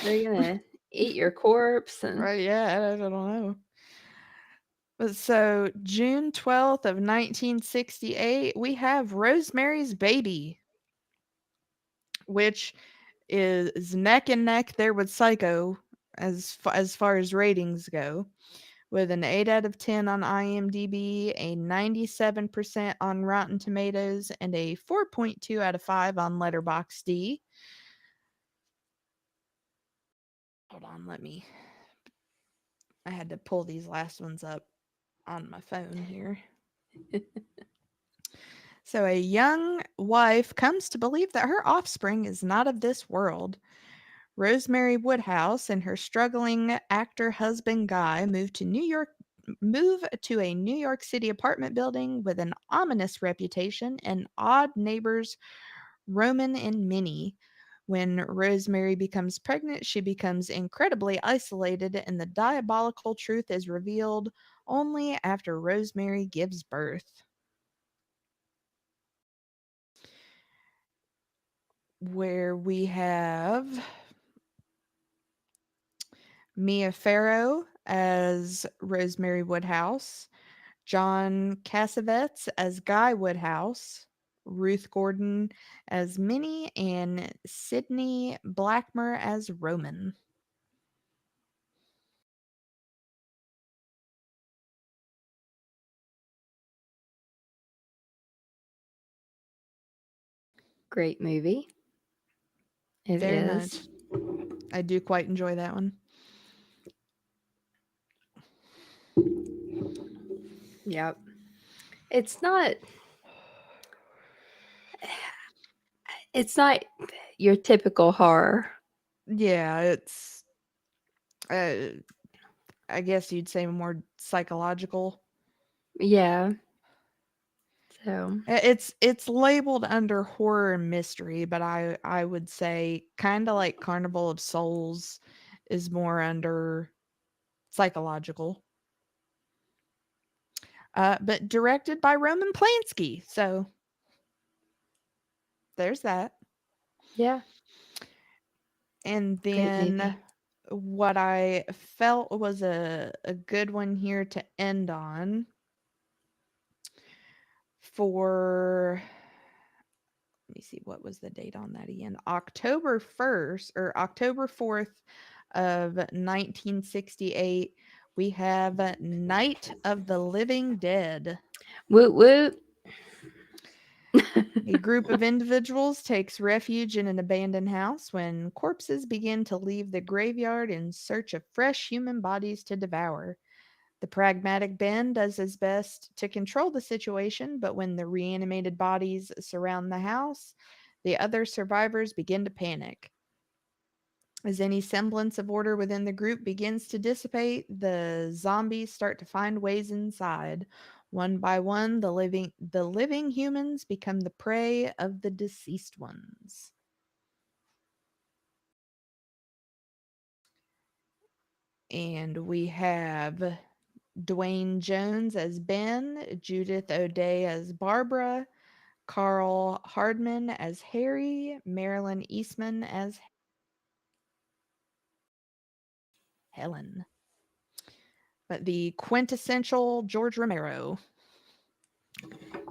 They're gonna eat your corpse and Right? Yeah, I don't know. But so June 12th of 1968, we have Rosemary's Baby, which is neck and neck there with Psycho as far as ratings go, with an 8 out of 10 on IMDb, a 97% on Rotten Tomatoes, and a 4.2 out of 5 on Letterboxd. Hold on, I had to pull these last ones up on my phone here. So, a young wife comes to believe that her offspring is not of this world. Rosemary Woodhouse and her struggling actor husband Guy move to a New York City apartment building with an ominous reputation and odd neighbors Roman and Minnie. When Rosemary becomes pregnant, she becomes incredibly isolated, and the diabolical truth is revealed only after Rosemary gives birth. Where we have Mia Farrow as Rosemary Woodhouse, John Cassavetes as Guy Woodhouse, Ruth Gordon as Minnie, and Sydney Blackmer as Roman. great movie. It Very is. much. I do quite enjoy that one. Yep. It's not it's not your typical horror. Yeah, it's uh, I guess you'd say more psychological. Yeah. So, It's labeled under horror and mystery, but I would say kind of like Carnival of Souls is more under psychological. But directed by Roman Polanski, so there's that. yeah, And great then movie. what I felt was a good one here to end on for, let me see, what was the date on that again? October 1st or October 4th of 1968, we have Night of the Living Dead. Woot woot. A group of individuals takes refuge in an abandoned house when corpses begin to leave the graveyard in search of fresh human bodies to devour. The pragmatic Ben does his best to control the situation, but when the reanimated bodies surround the house, the other survivors begin to panic. As any semblance of order within the group begins to dissipate, the zombies start to find ways inside. One by one, the living humans become the prey of the deceased ones. And we have Dwayne Jones as Ben, Judith O'Dea as Barbara, Carl Hardman as Harry, Marilyn Eastman as Helen. But the quintessential George Romero.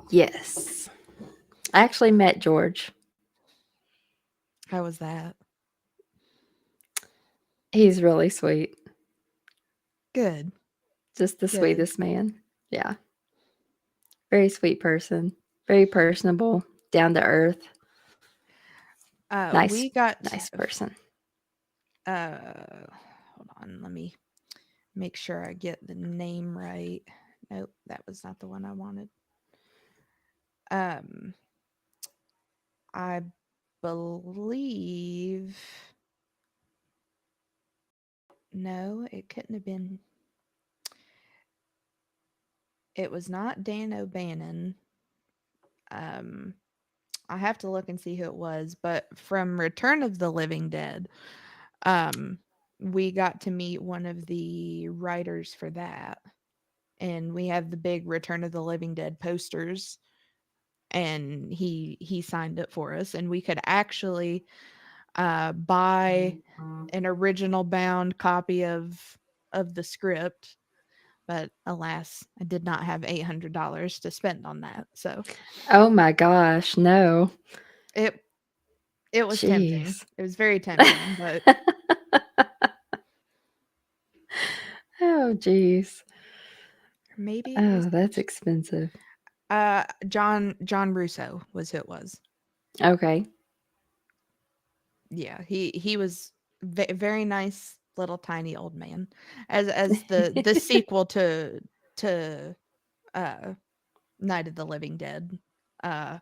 Yes. I actually met George. How was that? He's really sweet. Good. Just the Good. sweetest man. Yeah. Very sweet person. Very personable. Down to earth. We got Nice person. hold on, let me make sure I get the name right. Nope, that was not the one I wanted. I believe, no, it couldn't have been. It was not Dan O'Bannon. I have to look and see who it was, but from Return of the Living Dead, we got to meet one of the writers for that. And we have the big Return of the Living Dead posters, and he signed it for us, and we could actually buy an original bound copy of the script, but alas, I did not have $800 to spend on that. So Oh my gosh, no. it was tempting. Jeez. It was very tempting, but Oh, jeez. maybe it was Oh, that's expensive. John Russo was who it was. Okay. Yeah, he was very nice little tiny old man, as the sequel to uh Night of the Living Dead, uh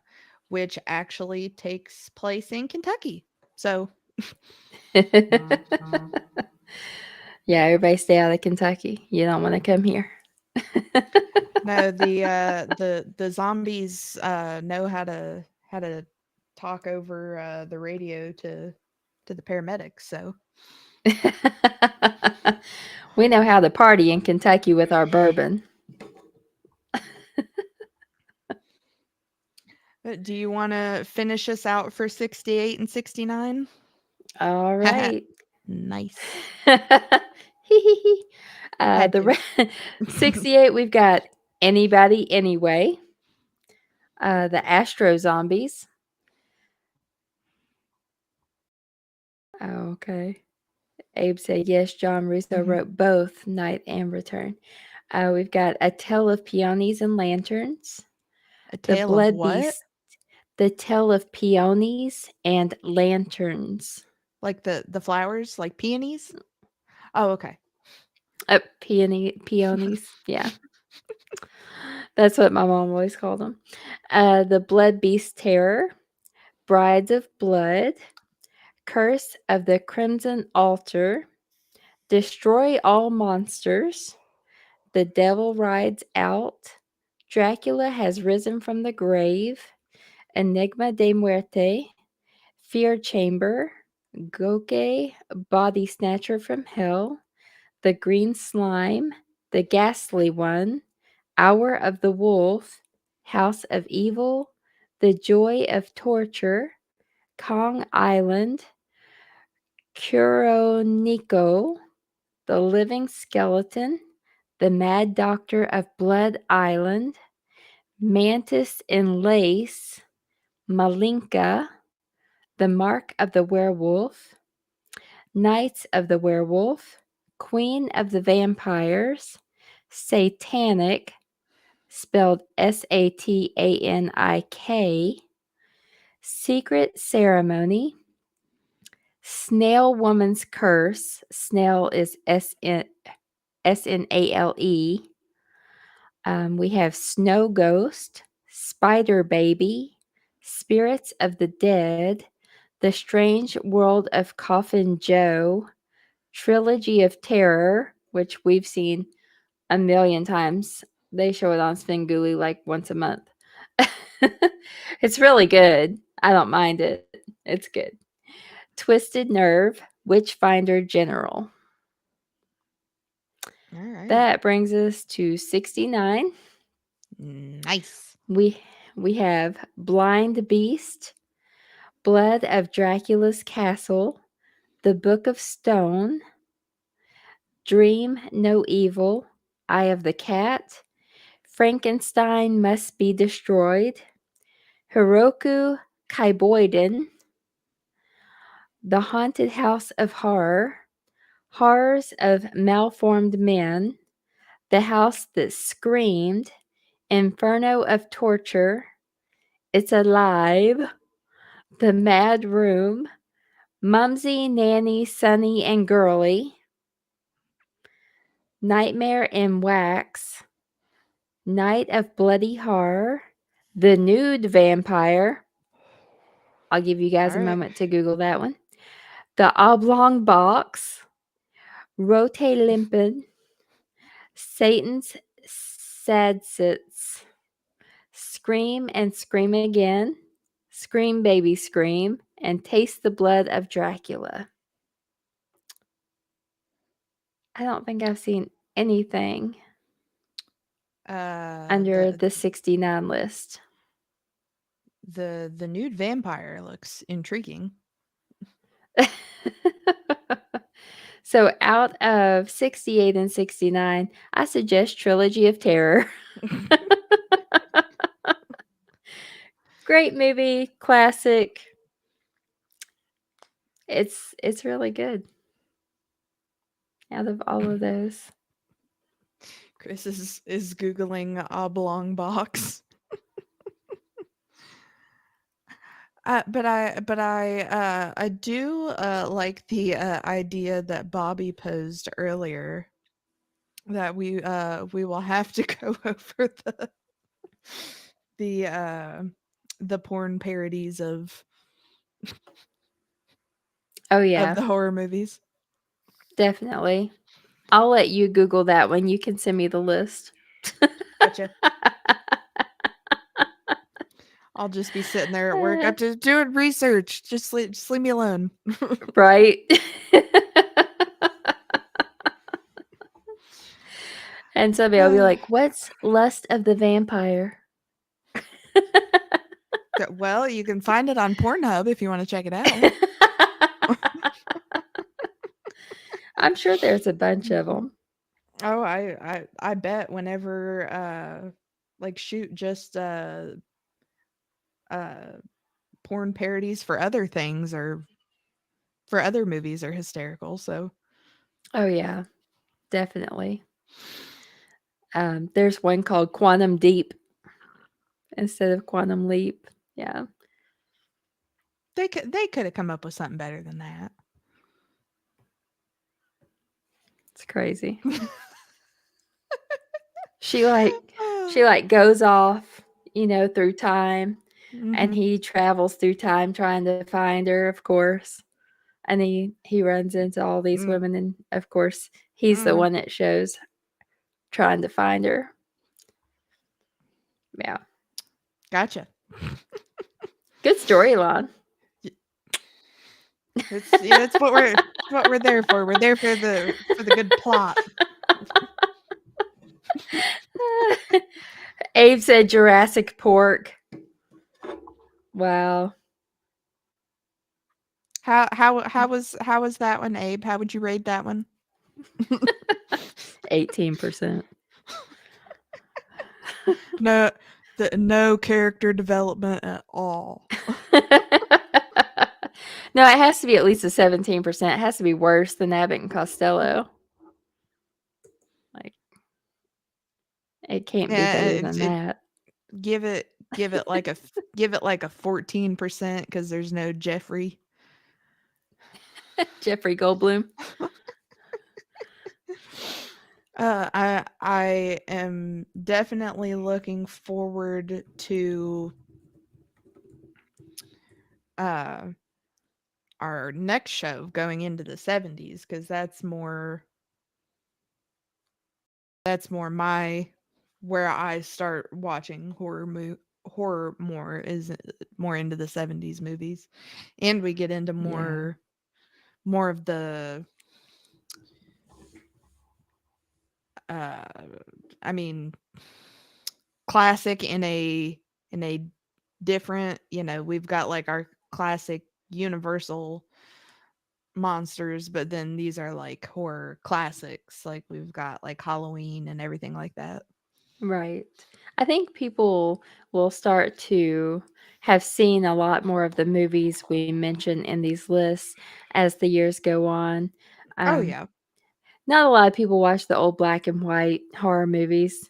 which actually takes place in Kentucky. So Yeah, everybody stay out of Kentucky. You don't want to come here. no, the zombies know how to talk over the radio to the paramedics. So We know how to party in Kentucky with our bourbon. do you want to finish us out for 68 and 69? All right. Nice. Had to. 68, we've got Anybody Anyway. The Astro Zombies. Oh, okay. Abe said yes. John Russo Mhm. wrote both Night and Return. We've got A Tale of Peonies and Lanterns. A The tale of Blood what? Beast. The Tale of Peonies and Lanterns. Like the flowers, like peonies? Oh, okay. Peonies. Yeah. That's what my mom always called them. The Blood Beast Terror. Brides of Blood. Curse of the Crimson Altar. Destroy All Monsters. The Devil Rides Out. Dracula Has Risen from the Grave. Enigma de Muerte. Fear Chamber. Goke, Body Snatcher from Hell. The Green Slime. The Ghastly One. Hour of the Wolf. House of Evil. The Joy of Torture. Kong Island. Kuroniko. The Living Skeleton. The Mad Doctor of Blood Island. Mantis in Lace, Malinka, The Mark of the Werewolf, Knights of the Werewolf, Queen of the Vampires, Satanic, spelled Satanik, Secret Ceremony, Snail Woman's Curse, Snail is Snale. We have Snow Ghost, Spider Baby, Spirits of the Dead, The Strange World of Coffin Joe, Trilogy of Terror, which we've seen a million times. They show it on Svengoolie like once a month. It's really good. I don't mind it. It's good. Twisted Nerve, Witchfinder General. All right. That brings us to 69. Nice. We have Blind Beast, Blood of Dracula's Castle, The Book of Stone, Dream No Evil, Eye of the Cat, Frankenstein Must Be Destroyed, Hiroku Kaiboiden, The Haunted House of Horror, Horrors of Malformed Men, The House That Screamed, Inferno of Torture, It's Alive, The Mad Room, Mumsy, Nanny, Sunny, and Girly, Nightmare in Wax, Night of Bloody Horror, The Nude Vampire. I'll give you guys All a right. moment to Google that one. The Oblong Box, Rote Limpen, Satan's Sadsits, Scream and Scream Again, Scream Baby Scream, and Taste the Blood of Dracula. I don't think I've seen anything under the 69 list. The nude vampire looks intriguing. So out of 68 and 69, I suggest Trilogy of Terror. Great movie, classic. It's really good. Out of all of those. Chris is googling oblong box. But I do like the idea that Bobby posed earlier, that we will have to go over the porn parodies of Oh the horror movies. definitely. I'll let you Google that one. You can send me the list. Gotcha. I'll just be sitting there at work. I'm just doing research. Just leave me alone. Right. And somebody will be like, "What's Lust of the Vampire?" Well, you can find it on Pornhub if you want to check it out. I'm sure there's a bunch of them. Oh, I bet whenever like shoot just porn parodies for other things or for other movies are hysterical. So Oh yeah, definitely. There's one called Quantum Deep instead of Quantum Leap. Yeah, they could have come up with something better than that. it's crazy. She like goes off, through time, and he travels through time trying to find her, of course. And he runs into all these women, and of course he's the one that shows trying to find her. Yeah. Gotcha. Good storyline. It's what we're there for. We're there for the good plot. Abe said Jurassic Pork. Wow. How was that one, Abe? How would you rate that one? 18%. No, No character development at all. No, it has to be at least a 17%. It has to be worse than Abbott and Costello. Like, it can't be Yeah, better than that. give it give it like a 14% because there's no Jeffrey. Jeffrey Goldblum. I am definitely looking forward to uh our next show going into the 70s because that's more my where I start watching horror more is more into the 70s movies, and we get into Yeah. more of the uh I mean classic in a different, we've got like our classic universal monsters, but then these are like horror classics. Like we've got like Halloween and everything like that. Right. I think people will start to have seen a lot more of the movies we mention in these lists as the years go on. Oh Um, yeah. Not a lot of people watch the old black and white horror movies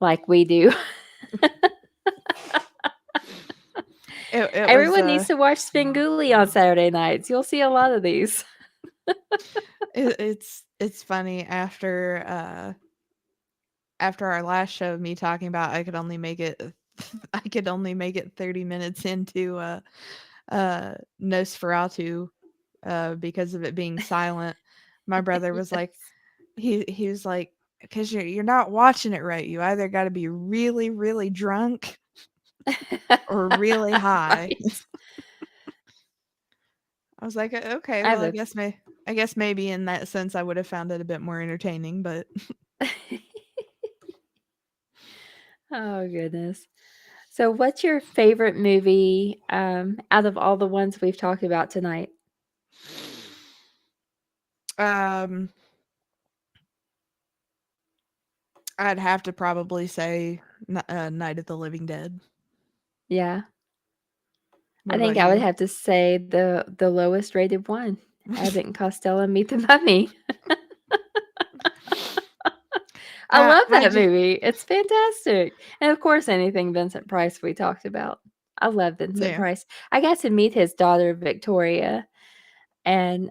like we do. It was Everyone needs to watch Spinguli on Saturday nights. You'll see a lot of these. it's funny after our last show of me talking about I could only make it I could only make it 30 minutes into Nosferatu because of it being silent. My brother was like Yes. he was like, because you're not watching it right. You either got to be really really drunk or really high. Right. I was like, okay, I well, have a I guess maybe in that sense I would have found it a bit more entertaining, but Oh goodness. So what's your favorite movie out of all the ones we've talked about tonight? um, I'd have to probably say Night of the Living Dead. Yeah. What I think about I would you? have to say the lowest rated one, Abbott and Costello Meet the Mummy. I love I that just movie. It's fantastic. And of course, anything Vincent Price we talked about. I love Vincent yeah. Price. I got to meet his daughter, Victoria, and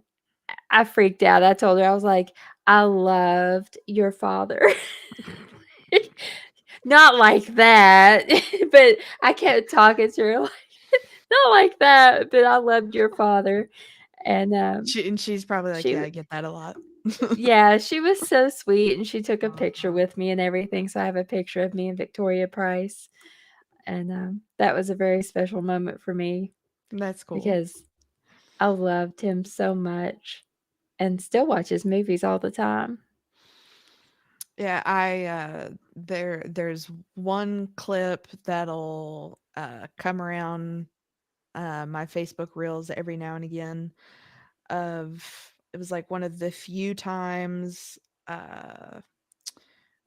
I freaked out. I told her, I was like, I loved your father. Not like that, but I kept talking to her like, not like that, but I loved your father. And She's probably like, she yeah, I get that a lot. Yeah, she was so sweet, and she took a picture with me and everything, so I have a picture of me and Victoria Price, and, that was a very special moment for me That's cool. because I loved him so much and still watch his movies all the time. Yeah, there's one clip that'll come around my Facebook reels every now and again of it was like one of the few times uh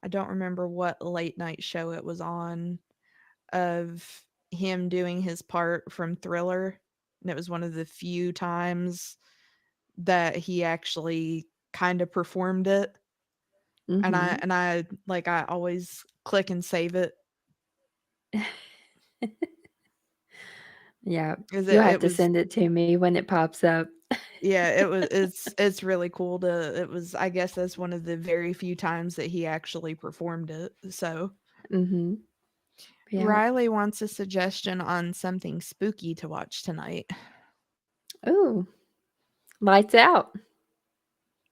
I don't remember what late night show it was on of him doing his part from Thriller, and it was one of the few times that he actually kind of performed it, and Mhm. I always click and save it Yeah, 'cause you'll have it to was send it to me when it pops up. yeah, it's really cool to it was I guess that's one of the very few times that he actually performed it. So, Mhm. Yeah. Riley wants a suggestion on something spooky to watch tonight. Ooh, Lights Out.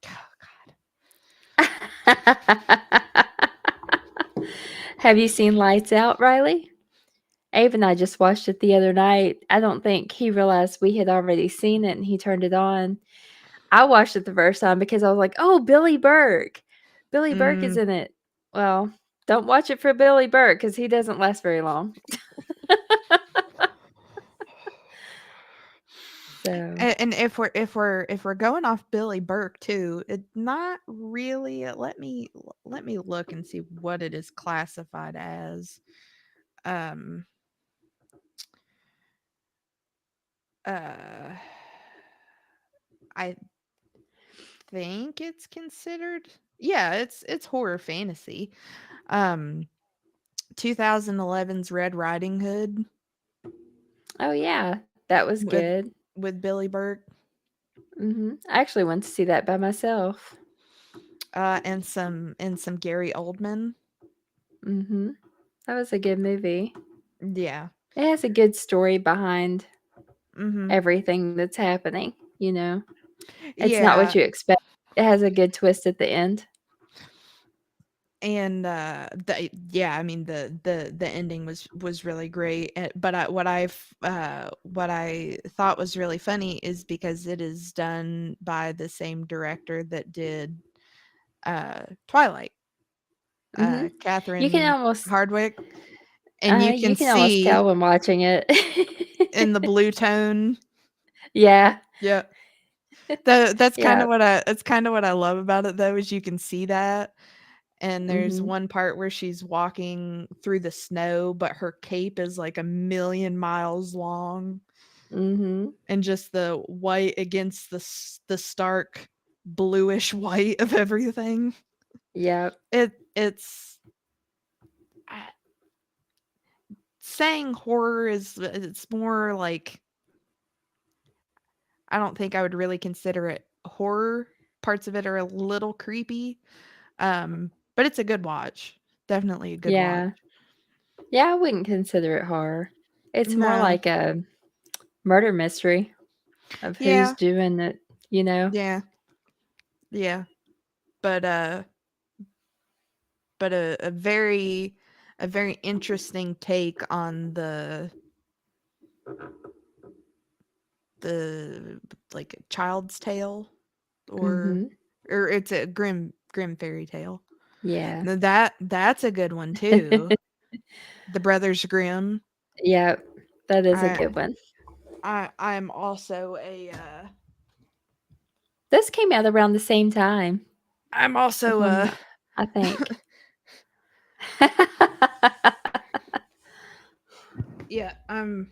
Oh god. Have you seen Lights Out, Riley? Abe and I just watched it the other night. I don't think he realized we had already seen it and he turned it on. I watched it the first time because I was like, "Oh, Billy Burke. Billy Burke is Mm, in it." Well, don't watch it for Billy Burke because he doesn't last very long. So, and if we're going off Billy Burke too, it not really let me look and see what it is classified as. um uh I think it's considered, yeah, it's horror fantasy. Um 2011's Red Riding Hood Oh, yeah. That was with good. Billy Burke, I actually went to see that by myself. and some Gary Oldman. Mhm. That was a good movie. Yeah. It has a good story behind Mhm. everything that's happening, you know? It's not what Yeah, you expect. It has a good twist at the end. and yeah, I mean the ending was really great. But what I thought was really funny is because it is done by the same director that did Twilight, Mhm. You can Catherine almost Hardwicke, and you you can can almost see tell when watching it. in the blue tone. Yeah. Yeah, Yeah. that's kind of what I love about it, though, is you can see that. And there's Mhm. one part where she's walking through the snow, but her cape is like a million miles long, Mhm. and just the white against the stark bluish white of everything. Yep. It's I- saying horror is, it's more like, I don't think I would really consider it horror. Parts of it are a little creepy. But it's a good watch. Definitely a good watch. Yeah. Yeah, I wouldn't consider it horror. It's more No. like a murder mystery of who's Yeah. doing it, you know? Yeah. Yeah. But a very interesting take on the like child's tale, or Mhm. it's a grim fairy tale. Yeah. Now that's a good one too. The Brothers Grimm. Yep. That is a I good one. I'm also a This came out around the same time, I'm if also I'm a not I think. yeah, I'm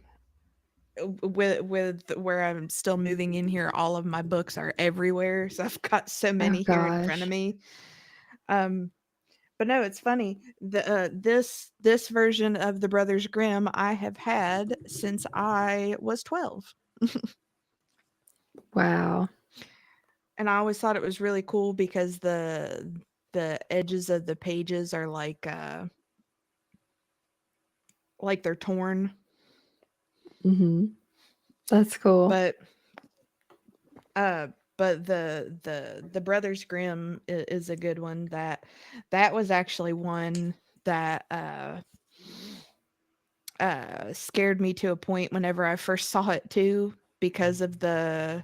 with where I'm still moving in here, all of my books are everywhere, so I've got so Oh many here in front of gosh. me. Um, but no, it's funny. This version of the Brothers Grimm I have had since I was 12. Wow. And I always thought it was really cool because the edges of the pages are like they're torn. Mhm. That's cool. But Uh, but the Brothers Grimm is a good one. That was actually one that scared me to a point whenever I first saw it too, because of uh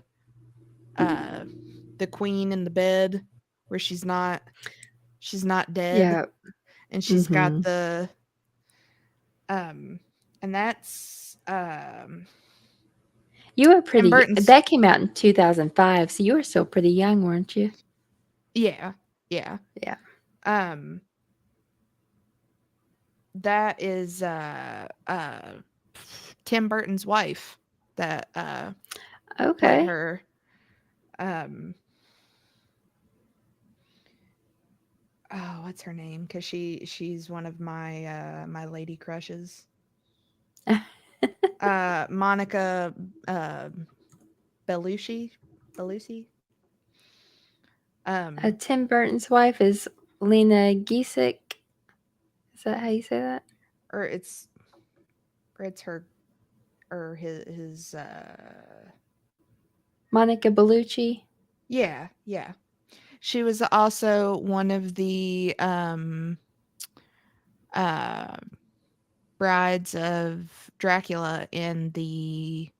the queen in the bed where she's not dead, Yeah. and she's got Mhm. the and that's You were Tim pretty Burton's. that came out in 2005, so you were still pretty young, weren't you? Yeah, yeah. Yeah. Um that is Tim Burton's wife that put Okay. her um oh, what's her name? Cuz she's one of my my lady crushes. Monica uh Bellucci. Bellucci. Um Tim Burton's wife is Lena Giesick. Is that how you say that? or it's her, or his Monica Bellucci? yeah, yeah. She was also one of the uh brides of Dracula in the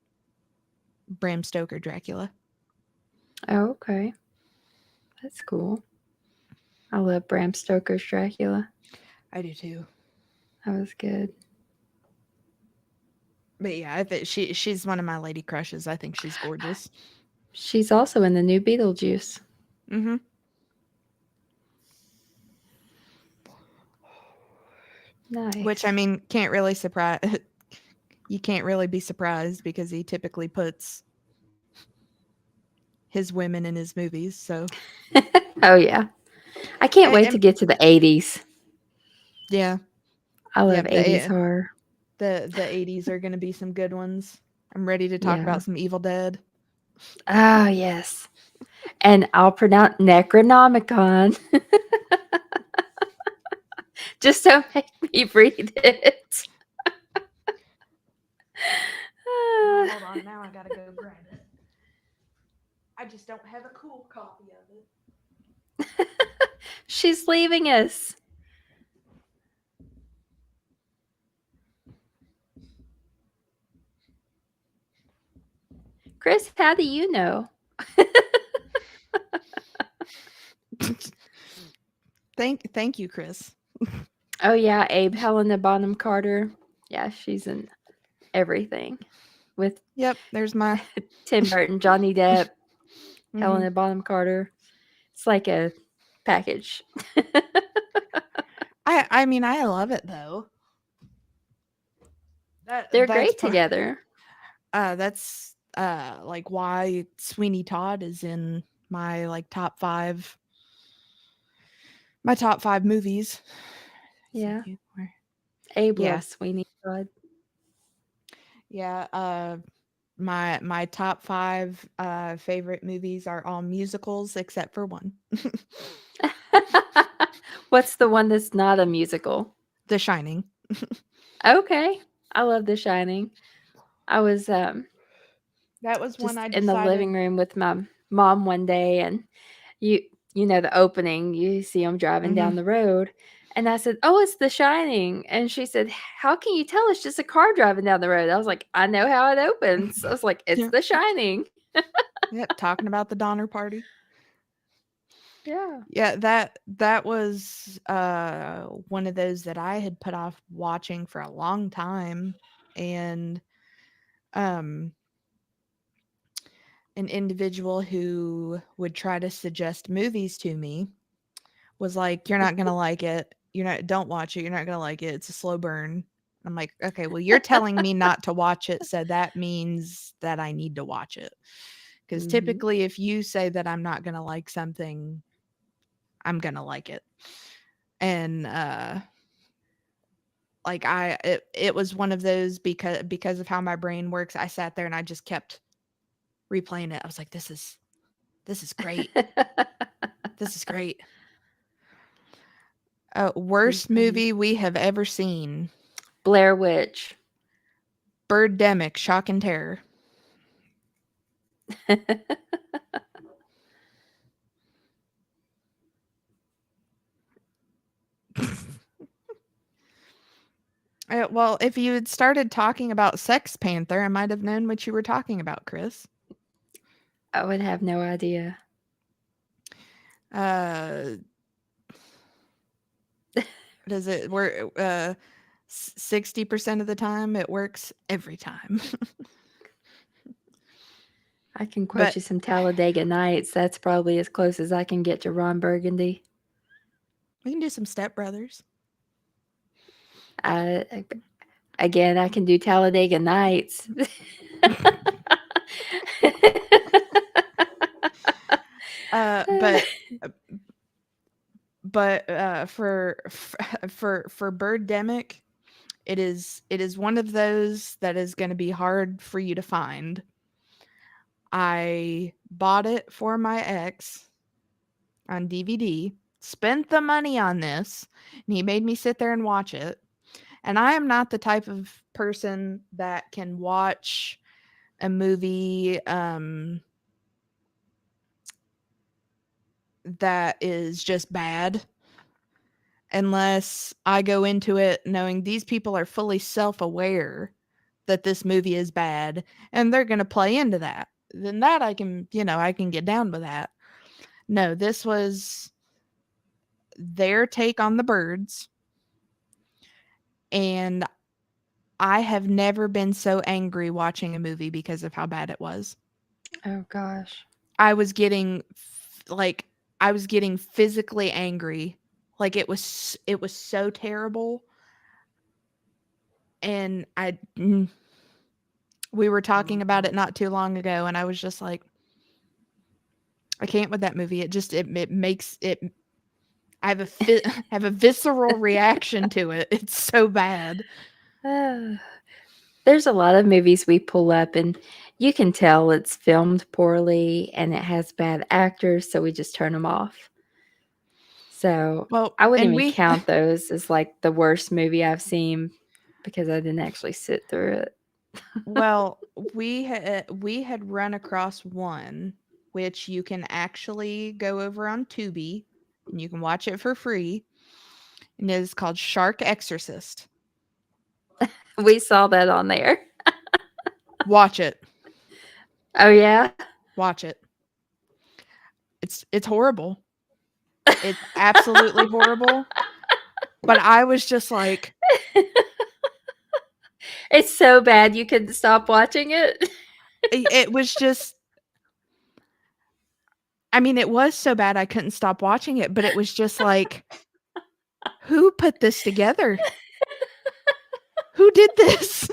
Bram Stoker Dracula. Oh, okay. That's cool. I love Bram Stoker's Dracula. I do too. That was good. But yeah, I think she's one of my lady crushes. I think she's gorgeous. She's also in the new Beetlejuice. Mhm. which I Nice. mean, can't really surprise. You can't really be surprised because he typically puts his women in his movies. So Oh, yeah. I can't wait to and get to the 80s. yeah, I yeah, love 80s horror. the 80s are going to be some good ones. I'm ready to talk Yeah. about some Evil Dead. Oh, yes. And I'll pronounce Necronomicon. Just don't make me read it. Well, hold on. Now I got to go grab it. I just don't have a cool copy of it. She's leaving us. Chris, how do you know? Thank you, Chris. Oh, yeah, Abe, Helena Bonham Carter. Yeah, she's in everything with Yep, there's my. Tim Burton, Johnny Depp, Mhm. Helena Bonham Carter. It's like a package. I mean I love it though. They're That's great together. that's like why Sweeney Todd is in my like top 5 movies. Yeah. Where? Abe Yeah. loves Sweeney Todd. Yeah, my top 5 favorite movies are all musicals except for one. What's the one that's not a musical? The Shining. Okay. I love The Shining. I was That was one just I in the living decided. room with my mom one day, and you you know the opening, you see them driving Mhm. down the road, and I said, "Oh, it's The Shining." And she said, "How can you tell? It's just a car driving down the road." I was like, "I know how it opens." I was like, "It's Yeah. The Shining." Yep, talking about the Donner Party. Yeah. Yeah, that was one of those that I had put off watching for a long time, and um an individual who would try to suggest movies to me was like, "You're not gonna like it. Don't watch it. You're not gonna like it. It's a slow burn." I'm like, "Okay, well, you're telling me not to watch it, so that means that I need to watch it." Because Mhm. typically, if you say that I'm not gonna like something, I'm gonna like it. And like it was one of those because of how my brain works. I sat there and I just kept replaying it. I was like, this is great. This is great. Too Worst funny. movie we have ever seen. Blair Witch. Birdemic, Shock and Terror. Well, if you had started talking about Sex Panther, I might have known what you were talking about, Chris. I would have no idea. Uh, does it work? 60% of the time, it works every time. I can quote But you some Talladega Nights. That's probably as close as I can get to Ron Burgundy. we can do some Step Brothers. I again, I can do Talladega Nights. Uh, but uh, but for Birdemic, it is one of those that is going to be hard for you to find. I bought it for my ex on DVD, spent the money on this, and he made me sit there and watch it. And I am not the type of person that can watch a movie that is just bad unless I go into it knowing these people are fully self-aware that this movie is bad and they're going to play into that. Then that I can get down with that. No, this was their take on the birds, and I have never been so angry watching a movie because of how bad it was. Oh gosh. I was getting like I was getting physically angry. Like it was so terrible. And we were talking about it not too long ago, and I was just like, I can't with that movie. It makes it. I have a visceral reaction to it. It's so bad. There's a lot of movies we pull up, and you can tell it's filmed poorly and it has bad actors, so we just turn them off. So Well, I wouldn't and even we count those as like the worst movie I've seen because I didn't actually sit through it. well, we had run across one which you can actually go over on Tubi and you can watch it for free. And it is called Shark Exorcist. We saw that on there. Watch it. Oh yeah. Watch it. It's horrible. It's absolutely horrible. But I was just like, It's so bad you couldn't stop watching it. it was just, I mean, it was so bad I couldn't stop watching it, but it was just like, who put this together? Who did this?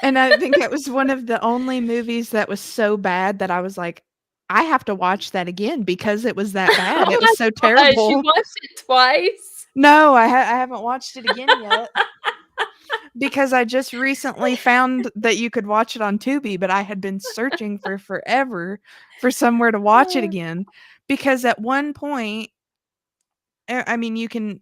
And I think it was one of the only movies that was so bad that I was like, I have to watch that again because it was that bad. Oh It my was so gosh, you terrible. watched it twice? No, I haven't watched it again yet. Because I just recently found that you could watch it on Tubi, but I had been searching for forever for somewhere to watch it again. Because at one point, I mean, you can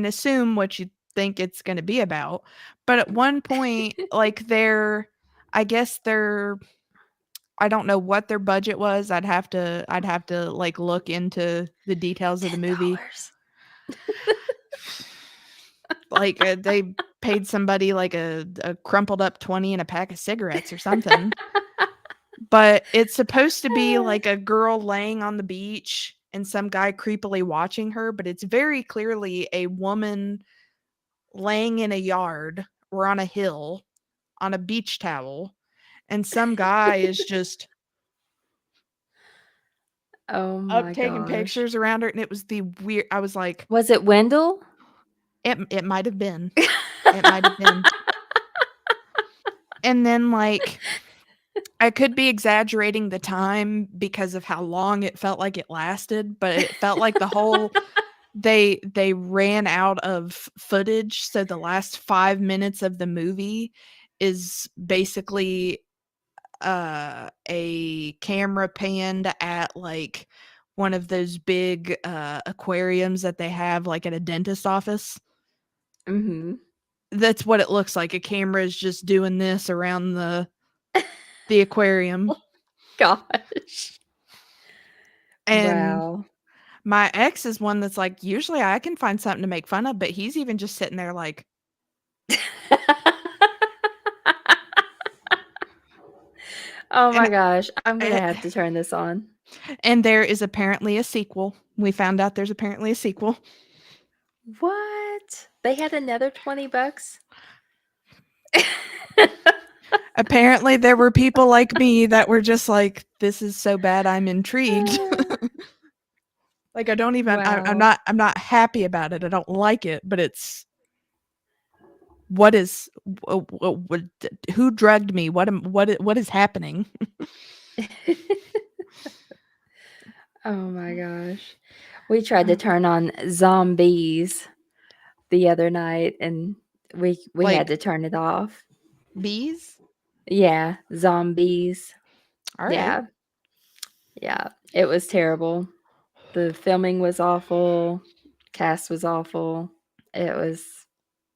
assume what you think it's going to be about, but at one point, like I guess I don't know what their budget was. I'd have to like look into the details of the movie. $10. Like they paid somebody like a crumpled up 20 and a pack of cigarettes or something. But it's supposed to be like a girl laying on the beach and some guy creepily watching her, but it's very clearly a woman laying in a yard or on a hill on a beach towel, and some guy is just Oh up my taking gosh. pictures around her, and it was the weird. I was like, Was it Wendell? it might have been. It might have been. And then like I could be exaggerating the time because of how long it felt like it lasted, but it felt like the whole they ran out of footage, so the last 5 minutes of the movie is basically a camera panned at like one of those big aquariums that they have like at a dentist office. Mhm. That's what it looks like. A camera is just doing this around the aquarium. Gosh. And Wow. my ex is one that's like, usually I can find something to make fun of, but he's even just sitting there like, Oh and my gosh, I'm gonna eh, have to turn this on. and there is apparently a sequel. We found out there's apparently a sequel. What? They had another $20? Apparently there were people like me that were just like, this is so bad I'm intrigued. Like I don't even Wow. I'm not happy about it. I don't like it, but it's what is what, who drugged me? What is happening? Oh my gosh. We tried to turn on Zombies the other night, and we had Like to turn it off. bees? Yeah, Zombies. All right. Yeah. Yeah. It was terrible. The filming was awful, cast was awful. It was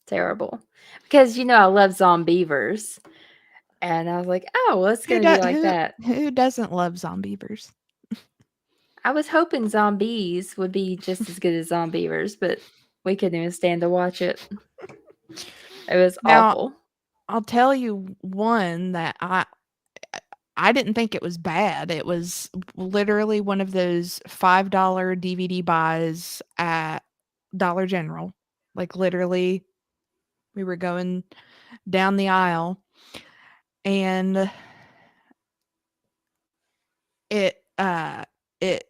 terrible. Because, I love Zombievers, and I was like, "Oh, well, it's gonna be like that." Who doesn't love zombievers? I was hoping Zombies would be just as good as Zombievers, but we couldn't even stand to watch it. It was Now, awful. I'll tell you one that I didn't think it was bad. It was literally one of those $5 DVD buys at Dollar General. Like literally we were going down the aisle and it it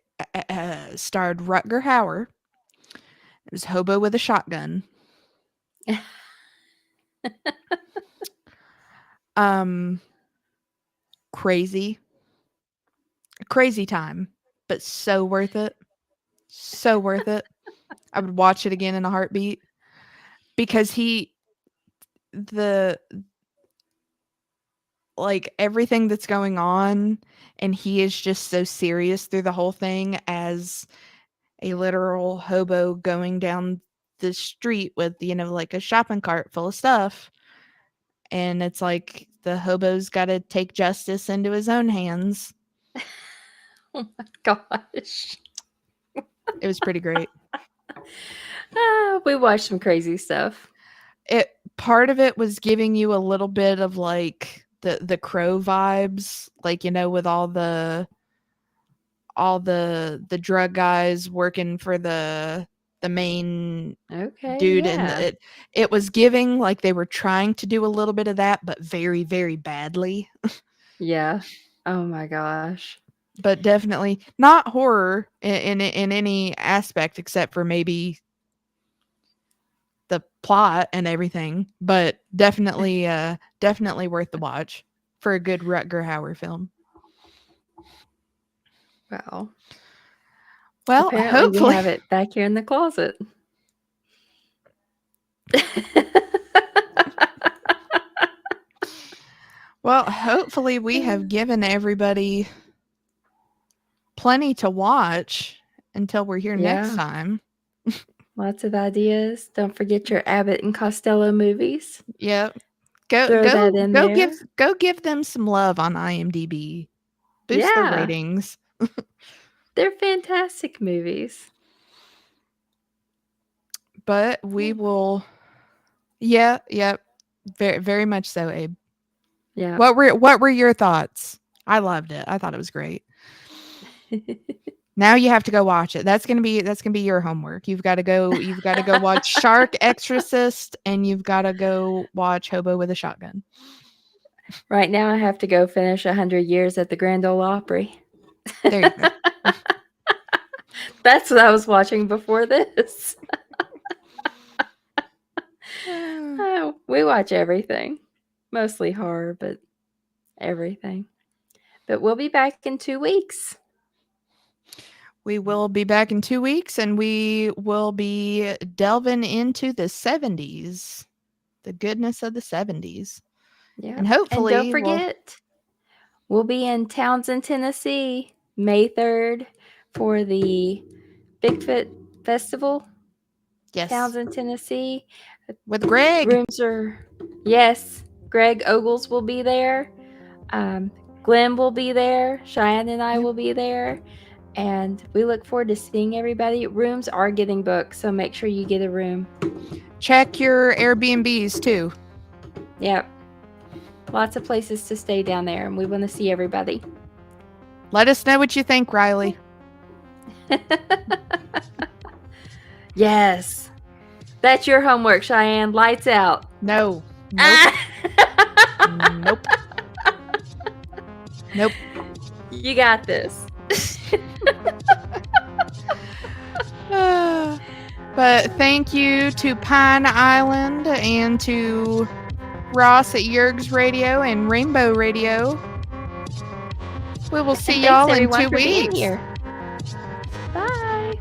starred Rutger Hauer. It was Hobo with a Shotgun. Crazy time, but so worth it. I would watch it again in a heartbeat because everything that's going on, and he is just so serious through the whole thing as a literal hobo going down the street with, like a shopping cart full of stuff. And it's like the hobo's got to take justice into his own hands. Oh my gosh. It was pretty great. We watched some crazy stuff. Part of it was giving you a little bit of like the Crow vibes, like, with all the drug guys working for the main dude, yeah. and it was giving like they were trying to do a little bit of that, but very, very badly. Yeah. Oh my gosh. But definitely not horror in any aspect except for maybe the plot and everything, but definitely worth the watch for a good Rutger Hauer film. Wow. Well, apparently hopefully we have it back here in the closet. Well, hopefully we have given everybody plenty to watch until we're here next time. Lots of ideas. Don't forget your Abbott and Costello movies. Yep. Go give them some love on IMDb. Boost their ratings. They're fantastic movies. But we will. Yeah. Very, very much so, Abe. Yeah. What were your thoughts? I loved it. I thought it was great. Now you have to go watch it. That's gonna be your homework. You've got to go watch Shark Exorcist, and you've got to go watch Hobo with a Shotgun. Right now I have to go finish 100 Years at the Grand Ole Opry. There you go. That's what I was watching before this. We watch everything. Mostly horror, but everything. But we'll be back in 2 weeks. We will be back in 2 weeks, and we will be delving into the 70s. The goodness of the 70s. Yeah. And hopefully... And don't forget, we'll be in Townsend, Tennessee, May 3rd for the Bigfoot Festival. Yes. Townsend, Tennessee. With Greg. Rooms are... Yes. Greg Ogles will be there. Glenn will be there. Cheyenne and I will be there. And we look forward to seeing everybody. Rooms are getting booked, so make sure you get a room. Check your Airbnbs, too. Yep. Lots of places to stay down there, and we want to see everybody. Let us know what you think, Riley. Yes. That's your homework, Cheyenne. Lights out. No. Nope. Nope. Nope. You got this. But thank you to Pine Island and to Ross at Yerg's Radio and Rainbow Radio. We will see y'all in 2 weeks. Bye.